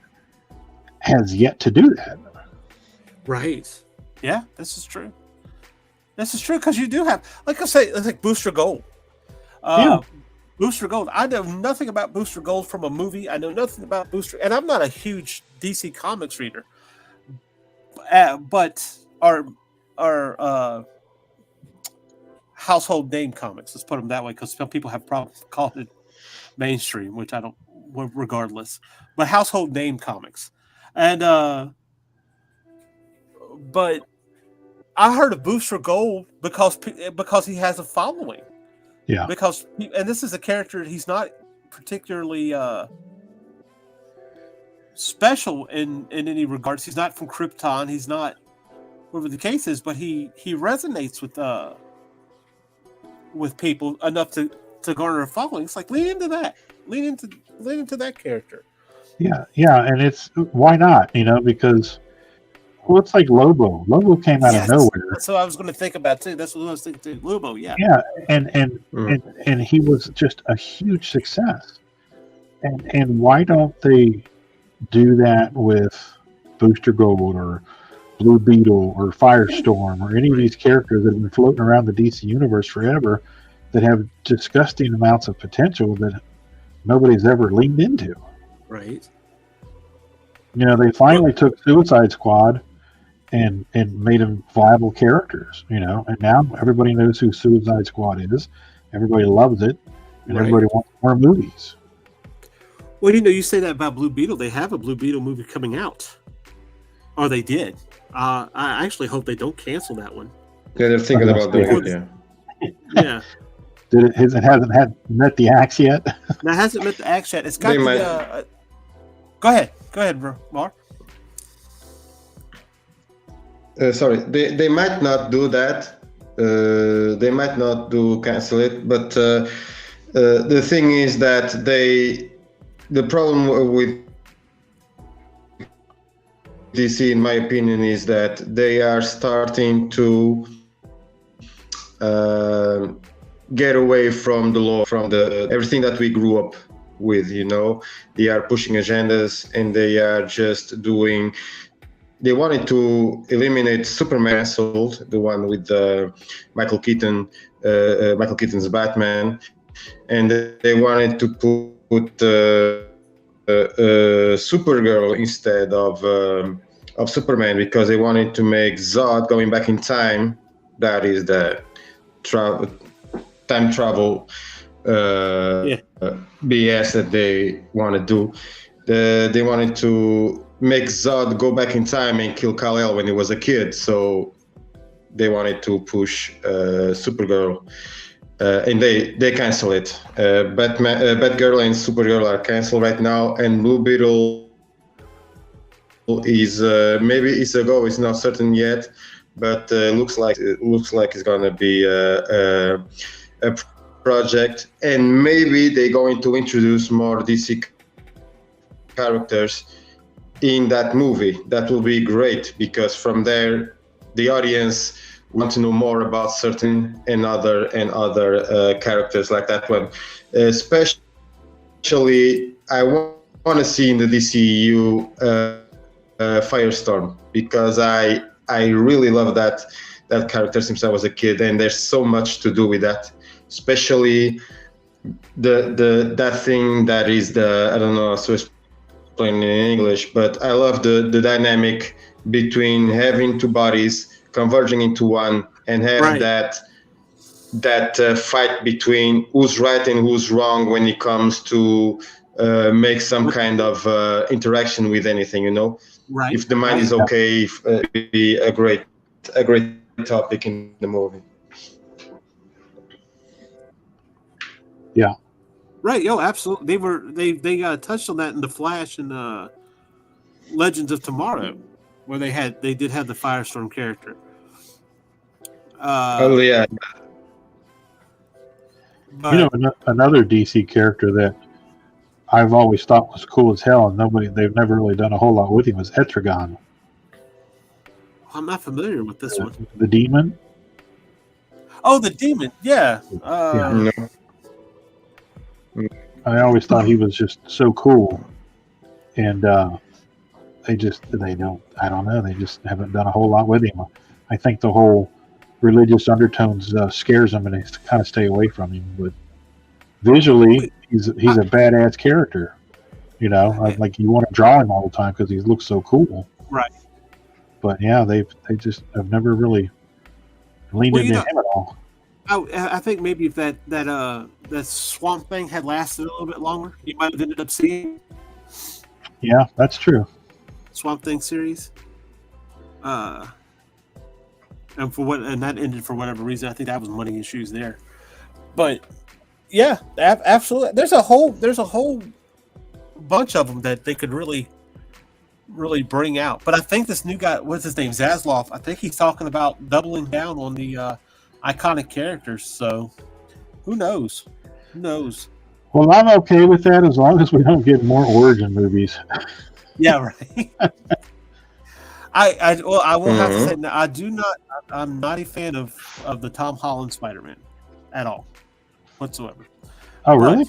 has yet to do that. Right. Yeah, this is true. This is true because you do have, like I say, it's like Booster Gold. Booster Gold. I know nothing about Booster Gold from a movie. I know nothing about Booster, and I'm not a huge DC Comics reader. But our household name comics, let's put them that way, because some people have problems calling it mainstream, which I don't. Regardless, but household name comics, and but I heard of Booster Gold because he has a following. Yeah. And this is a character, he's not particularly special in any regards. He's not from Krypton. He's not whatever the case is, but he resonates with people enough to garner a following. It's like lean into that. Lean into that character. Yeah, and it's why not? Because Well, it's like Lobo. Lobo came out of nowhere. That's what I was going to think about too. That's what I was thinking too. Lobo, yeah. Yeah, and he was just a huge success. And why don't they do that with Booster Gold or Blue Beetle or Firestorm or any of these characters that have been floating around the DC universe forever that have disgusting amounts of potential that nobody's ever leaned into? Right. You know, they finally took Suicide Squad and made them viable characters, you know, and now everybody knows who Suicide Squad is. Everybody loves it, and everybody wants more movies. Well, you know, you say that about Blue Beetle. They have a Blue Beetle movie coming out. Or they did. I actually hope they don't cancel that one. Yeah, they're thinking about doing it, yeah. Yeah. It hasn't met the axe yet? That hasn't met the axe yet. It's got Go ahead, bro. Mar. Sorry, they might not do that. They might not cancel it, but the thing is that the problem with DC, in my opinion, is that they are starting to get away from the law, from everything that we grew up with. You know, they are pushing agendas, and they are just doing. They wanted to eliminate Superman, the one with Michael Keaton's Batman, and they wanted to put Supergirl instead of Superman because they wanted to make Zod going back in time. That is the time travel BS that they want to do. They wanted to make Zod go back in time and kill Kal-El when he was a kid, so they wanted to push Supergirl, and they cancel it. Batgirl and Supergirl are canceled right now, and Blue Beetle is maybe it's a go. It's not certain yet, but looks like it's gonna be a project, and maybe they're going to introduce more DC characters in that movie. That will be great because from there the audience want to know more about certain and other characters like that one. Especially I want to see in the DCU Firestorm, because I really love that character since I was a kid, and there's so much to do with that, especially that thing that is I don't know, so in English, but I love the dynamic between having two bodies converging into one and have that fight between who's right and who's wrong when it comes to make some kind of interaction with anything, you know. Right. If the mind is okay, it'd be a great topic in the movie. Yeah. Right, absolutely. They touched on that in The Flash and Legends of Tomorrow, where they did have the Firestorm character. Yeah. But, you know, another DC character that I've always thought was cool as hell, and they've never really done a whole lot with him, was Etrigan. I'm not familiar with this one. The Demon. Oh, the Demon, yeah. I always thought he was just so cool, and they just haven't done a whole lot with him. I think the whole religious undertones scares them, and they kind of stay away from him. But visually, he's a badass character. You know, like you want to draw him all the time because he looks so cool. Right. But yeah, they just have never really leaned into him at all. I think maybe if that Swamp Thing had lasted a little bit longer, you might have ended up seeing. Yeah, that's true. Swamp Thing series, and that ended for whatever reason. I think that was money issues there. But yeah, absolutely. There's a whole bunch of them that they could really bring out. But I think this new guy, what's his name, Zaslav, I think he's talking about doubling down on the iconic characters, so who knows? Well, I'm okay with that as long as we don't get more origin movies. Yeah, right. I will have to say Mhm. no, I do not. I'm not a fan of the Tom Holland Spider-Man at all, whatsoever. Oh, really?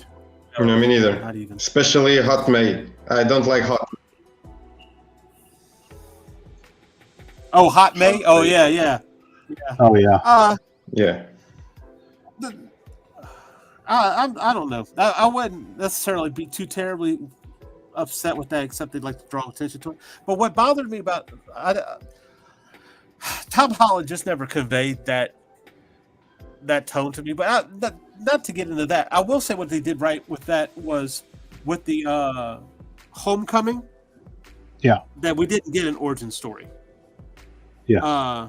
But, No, me neither. Not even. Especially Hot May. I don't like Hot. Oh, Hot May. Hot Oh May. yeah. Oh, yeah. Yeah. I don't know. I wouldn't necessarily be too terribly upset with that, except they'd like to draw attention to it. But what bothered me about Tom Holland just never conveyed that tone to me. But not to get into that, I will say what they did right with that was with the Homecoming. Yeah. That we didn't get an origin story. Yeah.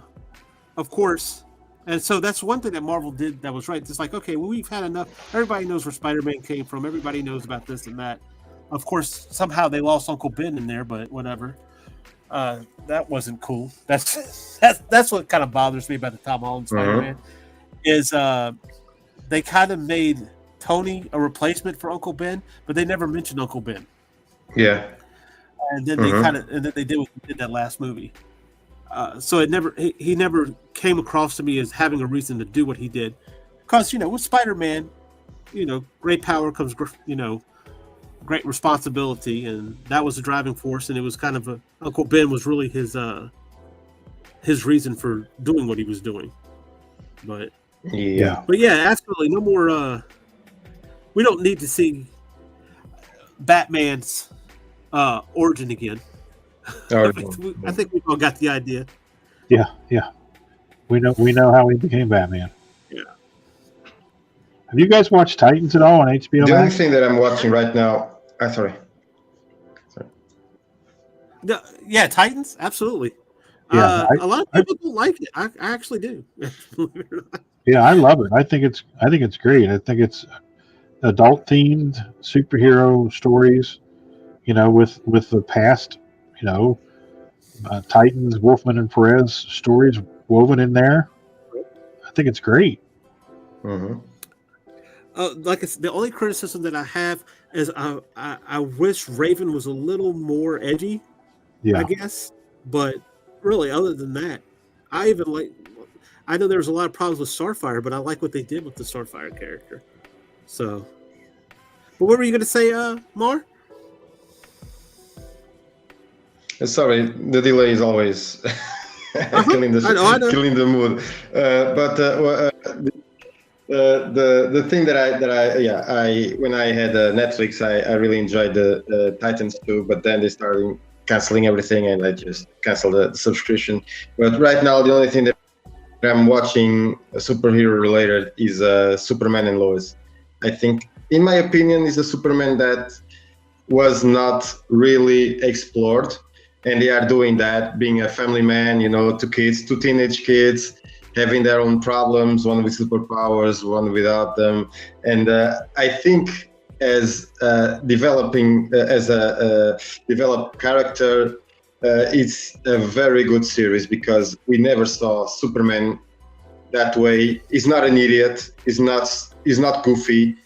Of course. And so that's one thing that Marvel did that was right. It's like, okay, well, we've had enough. Everybody knows where Spider-Man came from. Everybody knows about this and that. Of course, somehow they lost Uncle Ben in there, but whatever. That wasn't cool. That's what kind of bothers me about the Tom Holland Spider-Man is they kind of made Tony a replacement for Uncle Ben, but they never mentioned Uncle Ben. Yeah. And then they did what they did that last movie. So he never came across to me as having a reason to do what he did, because with Spider-Man, great power comes great responsibility, and that was the driving force. And it was kind of Uncle Ben was really his reason for doing what he was doing. But Yeah. absolutely no more. We don't need to see Batman's origin again. I think we've all got the idea. Yeah. We know how he became Batman. Yeah. Have you guys watched Titans at all on HBO The only Max? thing that I'm watching right now. Sorry. Yeah, Titans, absolutely. Yeah, a lot of people don't like it. I actually do. Yeah, I love it. I think it's great. I think it's adult themed superhero stories, with the past, Titans, Wolfman and Perez stories woven in there. I think it's great. Mm-hmm. Like the only criticism that I have is I wish Raven was a little more edgy. Yeah. I guess, but really, other than that, I know there's a lot of problems with Starfire, but I like what they did with the Starfire character. So, but what were you going to say, Mar? Sorry, the delay is always killing the mood. The thing that I when I had Netflix, I really enjoyed the Titans too, but then they started canceling everything, and I just canceled the subscription. But right now, the only thing that I'm watching superhero related is Superman and Lois. I think, in my opinion, is a Superman that was not really explored, and they are doing that, being a family man, two teenage kids, having their own problems, one with superpowers, one without them. And I think as developing as a developed character, it's a very good series, because we never saw Superman that way. He's not an idiot. He's not goofy.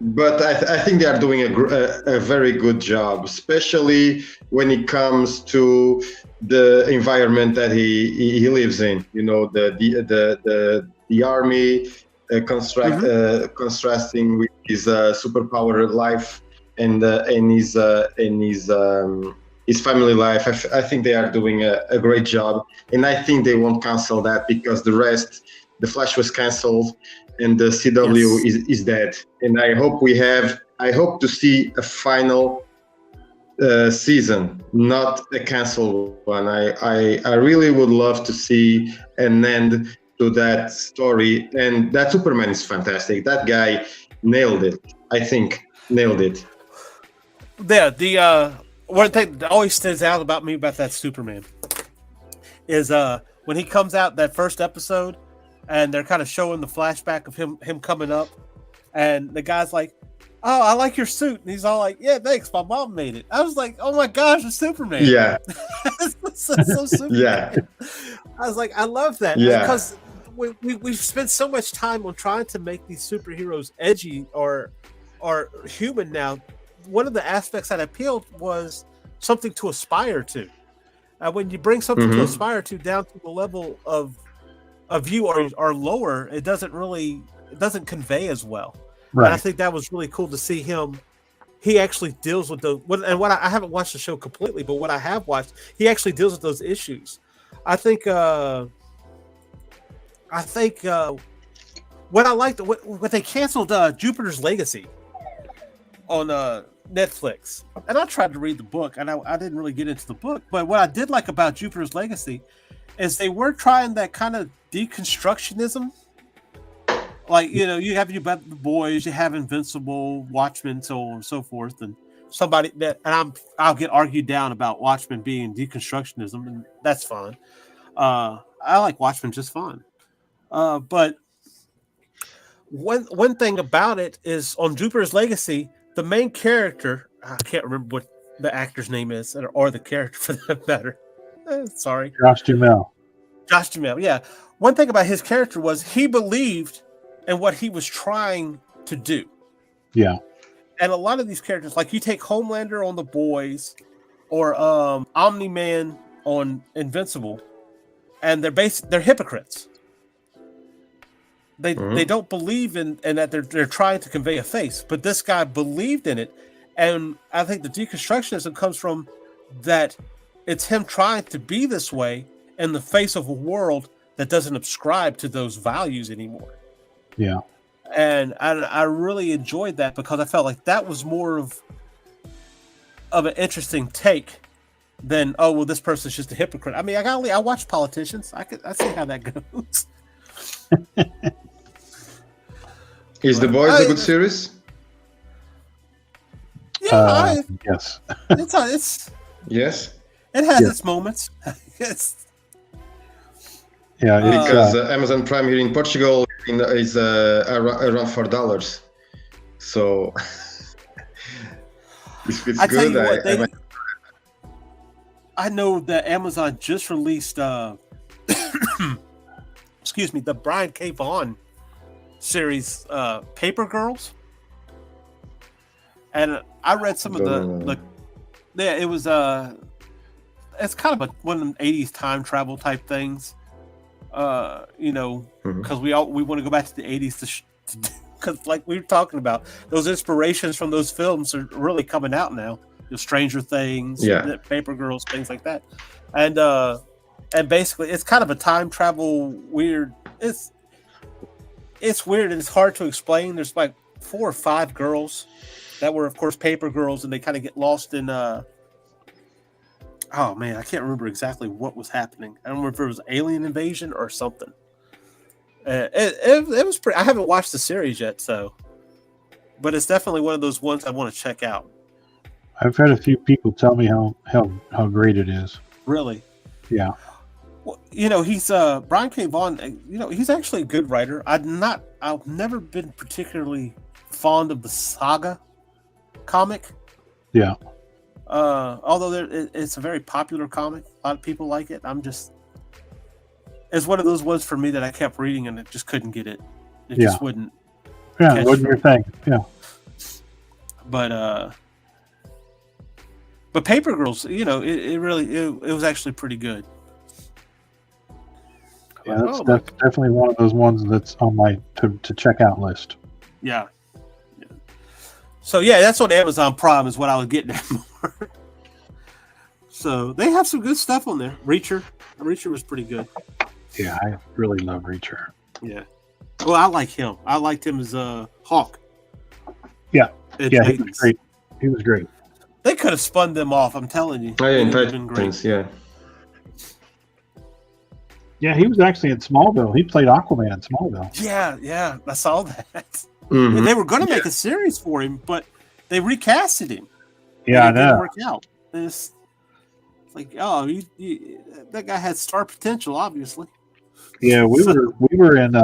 But I think they are doing a very good job, especially when it comes to the environment that he lives in. The army, contrasting with his superpower life and his family life. I think they are doing a great job, and I think they won't cancel that, because the Flash was canceled, and the CW is dead. And I hope to see a final season, not a canceled one. I really would love to see an end to that story. And that Superman is fantastic. That guy nailed it. I think nailed it. Yeah, the one thing that always stands out about me about that Superman is when he comes out that first episode, and they're kind of showing the flashback of him coming up, and the guy's like, "Oh, I like your suit," and he's all like, "Yeah, thanks, my mom made it." I was like, "Oh my gosh, it's Superman!" Yeah, so Superman. Yeah, I was like, I love that, because we've spent so much time on trying to make these superheroes edgy or human. Now, one of the aspects that appealed was something to aspire to. When you bring something to aspire to down to the level of you or lower, it doesn't convey as well. Right. And I think that was really cool to see him. He actually deals with I haven't watched the show completely, but what I have watched, he actually deals with those issues. I think what I liked when they canceled Jupiter's Legacy on Netflix, and I tried to read the book, and I didn't really get into the book. But what I did like about Jupiter's Legacy is they were trying that kind of deconstructionism. Like, you have the boys, you have Invincible, Watchmen, so on and so forth, and I'll get argued down about Watchmen being deconstructionism, and that's fine. I like Watchmen just fine. But one thing about it is on Jupiter's Legacy, the main character, I can't remember what the actor's name is, or the character for that matter. Sorry. Josh Duhamel. Yeah. One thing about his character was he believed in what he was trying to do. Yeah. And a lot of these characters, like you take Homelander on The Boys or Omni-Man on Invincible, and they're hypocrites. They don't believe in that they're trying to convey a face, but this guy believed in it, and I think the deconstructionism comes from that. It's him trying to be this way in the face of a world that doesn't subscribe to those values anymore. Yeah, and I really enjoyed that because I felt like that was more of an interesting take than this person's just a hypocrite. I mean, I watch politicians. I see how that goes. Is The Boys a good series? Yeah, yes. It's yes. It has its moments. Yes. Yeah, because Amazon Prime here in Portugal is around $4. So if it's good, I know that Amazon just released excuse me, the Brian K. Vaughan series, Paper Girls, and I read some of the it was it's kind of one of them 80s time travel type things, because we want to go back to the 80s because like we were talking about, those inspirations from those films are really coming out now. Stranger Things, Paper Girls, things like that, and basically it's kind of a time travel weird. It's weird and it's hard to explain. There's like 4 or 5 girls that were, of course, Paper Girls, and they kind of get lost in. Oh man, I can't remember exactly what was happening. I don't remember if it was alien invasion or something. It was pretty. I haven't watched the series yet, but it's definitely one of those ones I want to check out. I've had a few people tell me how great it is. Really? Yeah. Well, he's Brian K. Vaughan. He's actually a good writer. I've never been particularly fond of the Saga comic. Yeah. Although it's a very popular comic, a lot of people like it. It's one of those ones for me that I kept reading and it just couldn't get it. It just wouldn't. Yeah, it wasn't your thing. Yeah. But Paper Girls, it was actually pretty good. Yeah, that's definitely one of those ones that's on my to check out list. Yeah. So that's on Amazon Prime is what I was getting at more. So they have some good stuff on there. Reacher was pretty good. Yeah, I really love Reacher. Yeah. Well, I like him. I liked him as Hawk. Yeah. He was great. He was great. They could have spun them off, I'm telling you. Oh, yeah, in Titans, yeah. Yeah, he was actually in Smallville. He played Aquaman in Smallville. Yeah, I saw that. Mm-hmm. And they were going to make a series for him, but they recasted him. Yeah, I know. It didn't work out. It's like, that guy had star potential, obviously. Yeah, we were in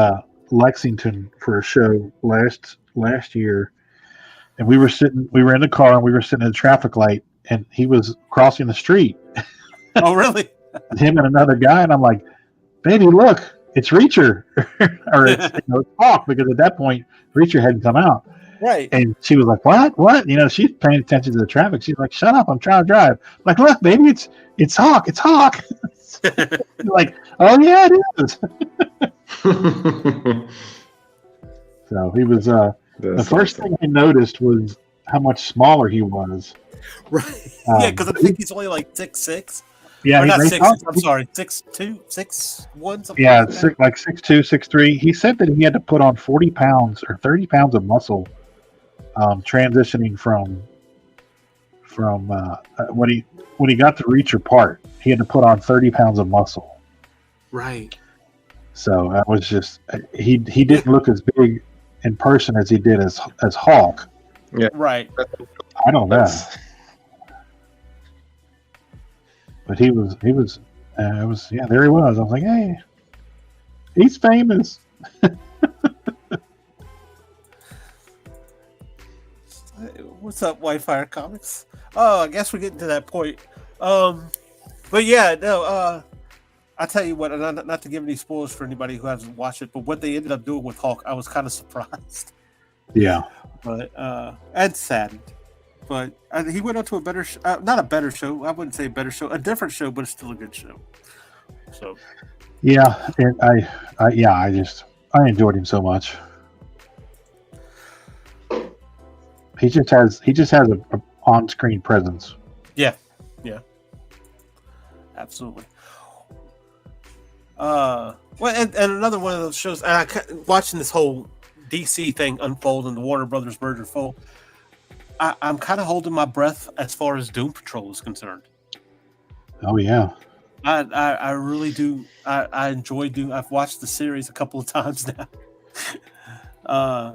Lexington for a show last year, and we were in the car and we were sitting in a traffic light, and he was crossing the street. Oh, really? Him and another guy, and I'm like, baby, look, it's Reacher, or it's Hawk, because at that point Reacher hadn't come out, Right. And she was like, what? You know, she's paying attention to the traffic. She's like, shut up, I'm trying to drive. I'm like, look, baby, it's Hawk. Like, oh yeah, it is. So he was the first thing I noticed was how much smaller he was. Right. Yeah, because I think he's only like 6'6". Yeah, or not 6'6". thought, I'm sorry, 6'2", 6'1", something. Yeah, like that. like 6'2", 6'3". He said that he had to put on 40 pounds or 30 pounds of muscle, transitioning from when he got the Reacher part, he had to put on 30 pounds of muscle. Right. So that was just he didn't look as big in person as he did as Hawk. Yeah. Right. I don't know. But he was there he was. I was like, hey, he's famous. What's up, Whitefire Comics? Oh, I guess we're getting to that point. But yeah, no, I'll tell you what, not to give any spoilers for anybody who hasn't watched it, but what they ended up doing with Hulk, I was kind of surprised. Yeah. But and saddened. But he went on to a better not a better show. I wouldn't say a better show, a different show, but it's still a good show. So yeah, and I enjoyed him so much. He just has a on-screen presence. Yeah, absolutely. Well, and another one of those shows. Watching this whole DC thing unfold and the Warner Brothers merger fold, I'm kind of holding my breath as far as Doom Patrol is concerned. Oh yeah, I really do. I enjoy Doom. I've watched the series a couple of times now,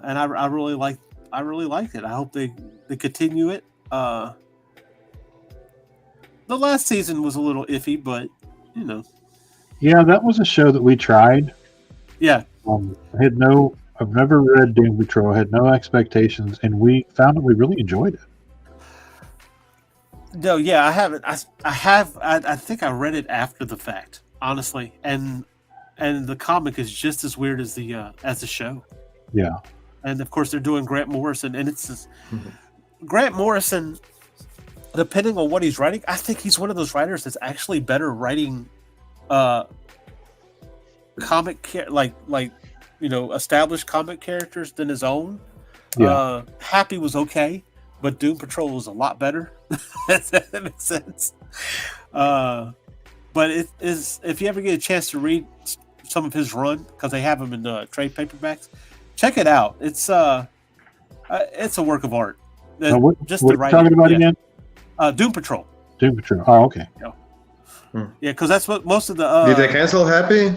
and I really like. I really liked it. I hope they continue it. The last season was a little iffy, but you know. Yeah, that was a show that we tried. Yeah. I've never read Doom Patrol. I had no expectations, and we found that we really enjoyed it. No, yeah, I haven't. I think I read it after the fact, honestly, and the comic is just as weird as the show. Yeah. And of course, they're doing Grant Morrison, and it's just, Grant Morrison. Depending on what he's writing, I think he's one of those writers that's actually better writing, established comic characters than his own. Yeah. Happy was okay, but Doom Patrol was a lot better. That makes sense. But it is, if you ever get a chance to read some of his run, because they have them in trade paperbacks, check it out. It's a work of art. What are you talking about again? Doom Patrol. Doom Patrol. Oh, okay. Yeah, because that's what most of the. Did they cancel Happy?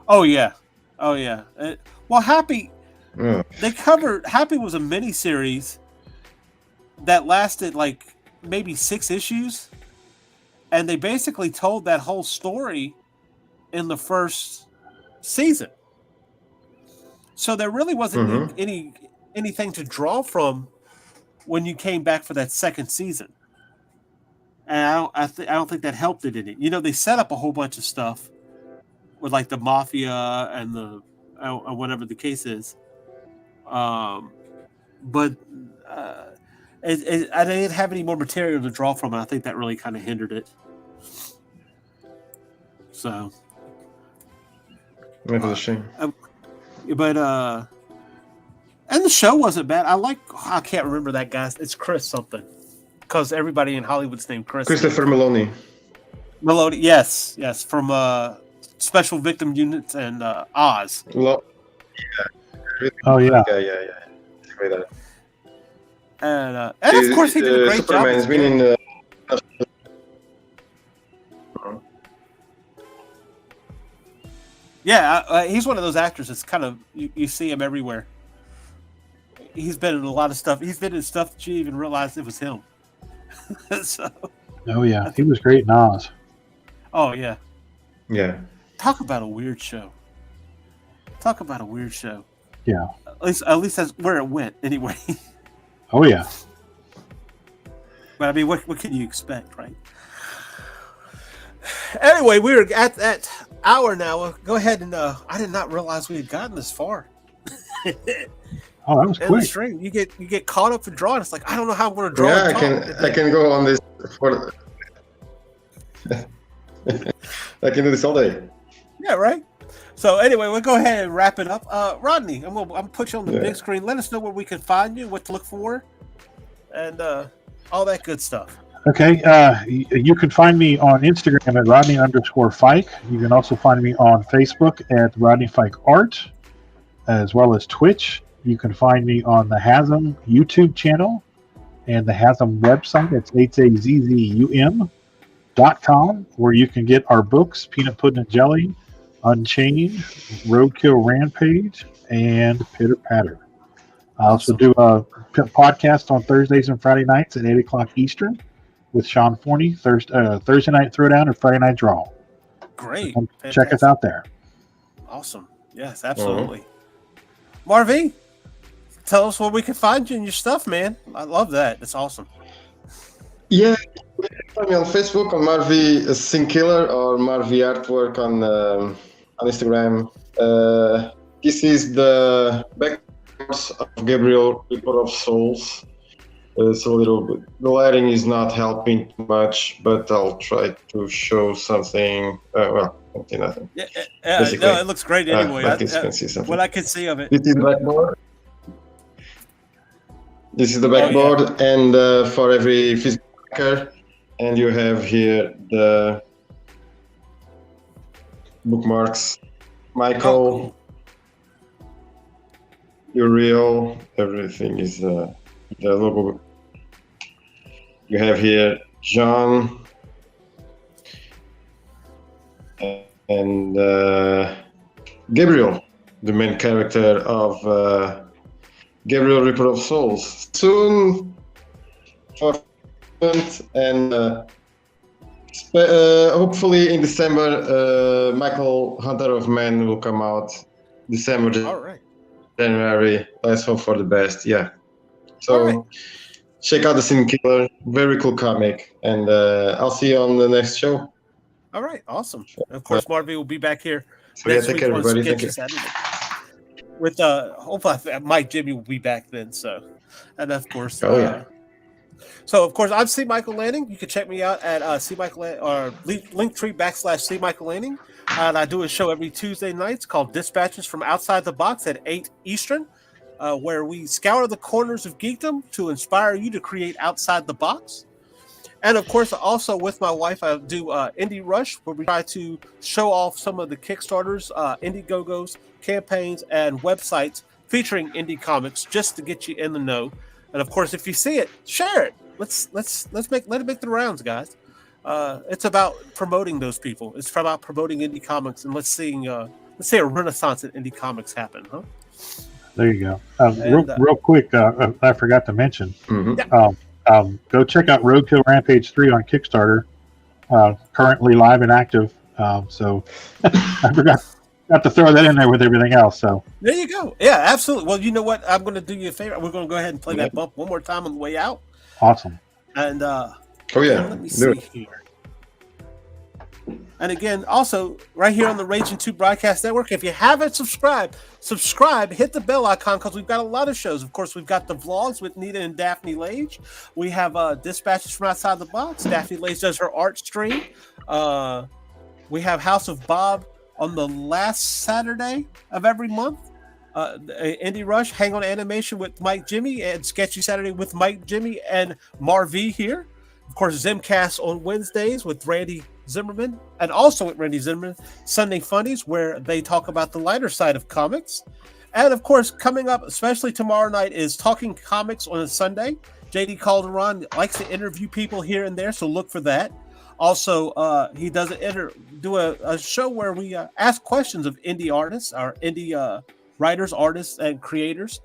Oh yeah. Well, Happy. They covered. Happy was a mini series that lasted like maybe 6 issues, and they basically told that whole story in the first season. So there really wasn't anything to draw from when you came back for that second season. And I don't think that helped it any. You know, they set up a whole bunch of stuff with like the mafia and the whatever the case is. But I didn't have any more material to draw from, and I think that really kind of hindered it. So It was a shame. But and the show wasn't bad. I can't remember that guy. It's Chris something, because everybody in Hollywood's named Chris. Christopher Maloney. Maloney, yes, from Special Victim Units and Oz. Yeah. Oh yeah. Yeah. Great. And of course he did a great Superman job. has been in. Yeah, he's one of those actors that's kind of you see him everywhere. He's been in a lot of stuff. He's been in stuff that you didn't even realize it was him. So. Oh yeah, he was great in Oz. Oh yeah. Yeah. Talk about a weird show. Yeah. At least that's where it went anyway. Oh yeah. But I mean, what can you expect, right? Anyway, we're at that hour now. Go ahead and I did not realize we had gotten this far. Oh, that was in the quick. stream. You get caught up in drawing. It's like I don't know how I'm going to draw. Yeah, I can go on this for. I can do this all day. Yeah, right. So anyway, we'll go ahead and wrap it up. Rodney, I'm gonna put you on the big screen. Let us know where we can find you, what to look for, and all that good stuff. Okay, you can find me on Instagram at Rodney_Fike. You can also find me on Facebook at Rodney Fike Art, as well as Twitch. You can find me on the Hasm YouTube channel and the Hasm website. It's hazzum.com, where you can get our books, Peanut Pudding and Jelly, Unchained, Roadkill Rampage, and Pitter Patter. I also do a podcast on Thursdays and Friday nights at 8 o'clock Eastern with Sean Forney, Thursday Night Throwdown and Friday Night Draw. Great. Check us out there. Awesome. Yes, absolutely. MarV, tell us where we can find you and your stuff, man. I love that. It's awesome. Yeah, you can find me on Facebook on MarV Sin Killer or MarV Artwork on Instagram. This is the backgrounds of Gabriel, Reaper of Souls. It's a little bit. The lighting is not helping much, but I'll try to show something. Nothing. Yeah, no, it looks great anyway. I can see something. What I can see of it. This is the backboard. This is the backboard, and for every physical backer, and you have here the bookmarks. Michael, Uriel, everything is the logo. You have here John and Gabriel, the main character of Gabriel Reaper of Souls. Soon, and hopefully in December, Michael Hunter of Men will come out. December, All right. January. Let's hope for the best. Yeah. So check out the Sin Killer. Very cool comic, and I'll see you on the next show. All right. Awesome. Of course, MarV will be back here So yeah, next take week care, on everybody. Thank Sketchy you. Saturday. With hopefully Mike Jimmy will be back then. So, and of course, so of course I'm C. Michael Lanning. You can check me out at C. Michael or Linktree / C. Michael Lanning. And I do a show every Tuesday nights called Dispatches from Outside the Box at 8 Eastern, where we scour the corners of geekdom to inspire you to create outside the box. And of course, also with my wife, I do Indie Rush, where we try to show off some of the Kickstarters, Indiegogos, campaigns, and websites featuring indie comics, just to get you in the know. And of course, if you see it, share it. Let it make the rounds, guys. It's about promoting those people. It's about promoting indie comics, and let's see a renaissance in indie comics happen, huh? There you go. Real quick, I forgot to mention. Go check out Roadkill Rampage 3 on Kickstarter. Currently live and active. So I forgot to throw that in there with everything else. So there you go. Yeah, absolutely. Well, you know what? I'm going to do you a favor. We're going to go ahead and play that bump one more time on the way out. Awesome. And let me see here. And again, also right here on the Ragin 2 Broadcast Network, if you haven't subscribed, hit the bell icon, because we've got a lot of shows. Of course, we've got the vlogs with Nita and Daphne Lage. We have Dispatches from Outside the Box. Daphne Lage does her art stream. We have House of Bob on the last Saturday of every month. Indie Rush, Hang On Animation with Mike Jimmy, and Sketchy Saturday with Mike Jimmy and MarV here. Of course, Zimcast on Wednesdays with Randy Zimmerman, and also with Randy Zimmerman, Sunday Funnies, where they talk about the lighter side of comics. And of course, coming up, especially tomorrow night, is Talking Comics on a Sunday. JD Calderon likes to interview people here and there, so look for that. Also, he does a show where we ask questions of indie artists, or indie writers, artists, and creators.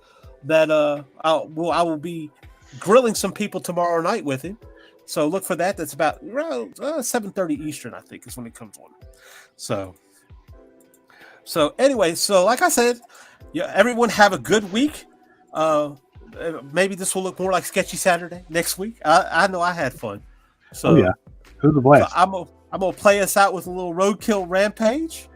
That I will be grilling some people tomorrow night with him. So look for that. That's about 7:30 Eastern, I think, is when it comes on. So anyway, so like I said, everyone have a good week. Maybe this will look more like Sketchy Saturday next week. I know I had fun. So it was a blast. So I'm gonna play us out with a little Roadkill Rampage.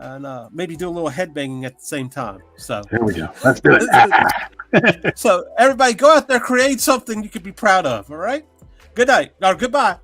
and maybe do a little headbanging at the same time. So Here we go. Let's do it. so everybody, go out there, create something you could be proud of. All right. Good night or goodbye.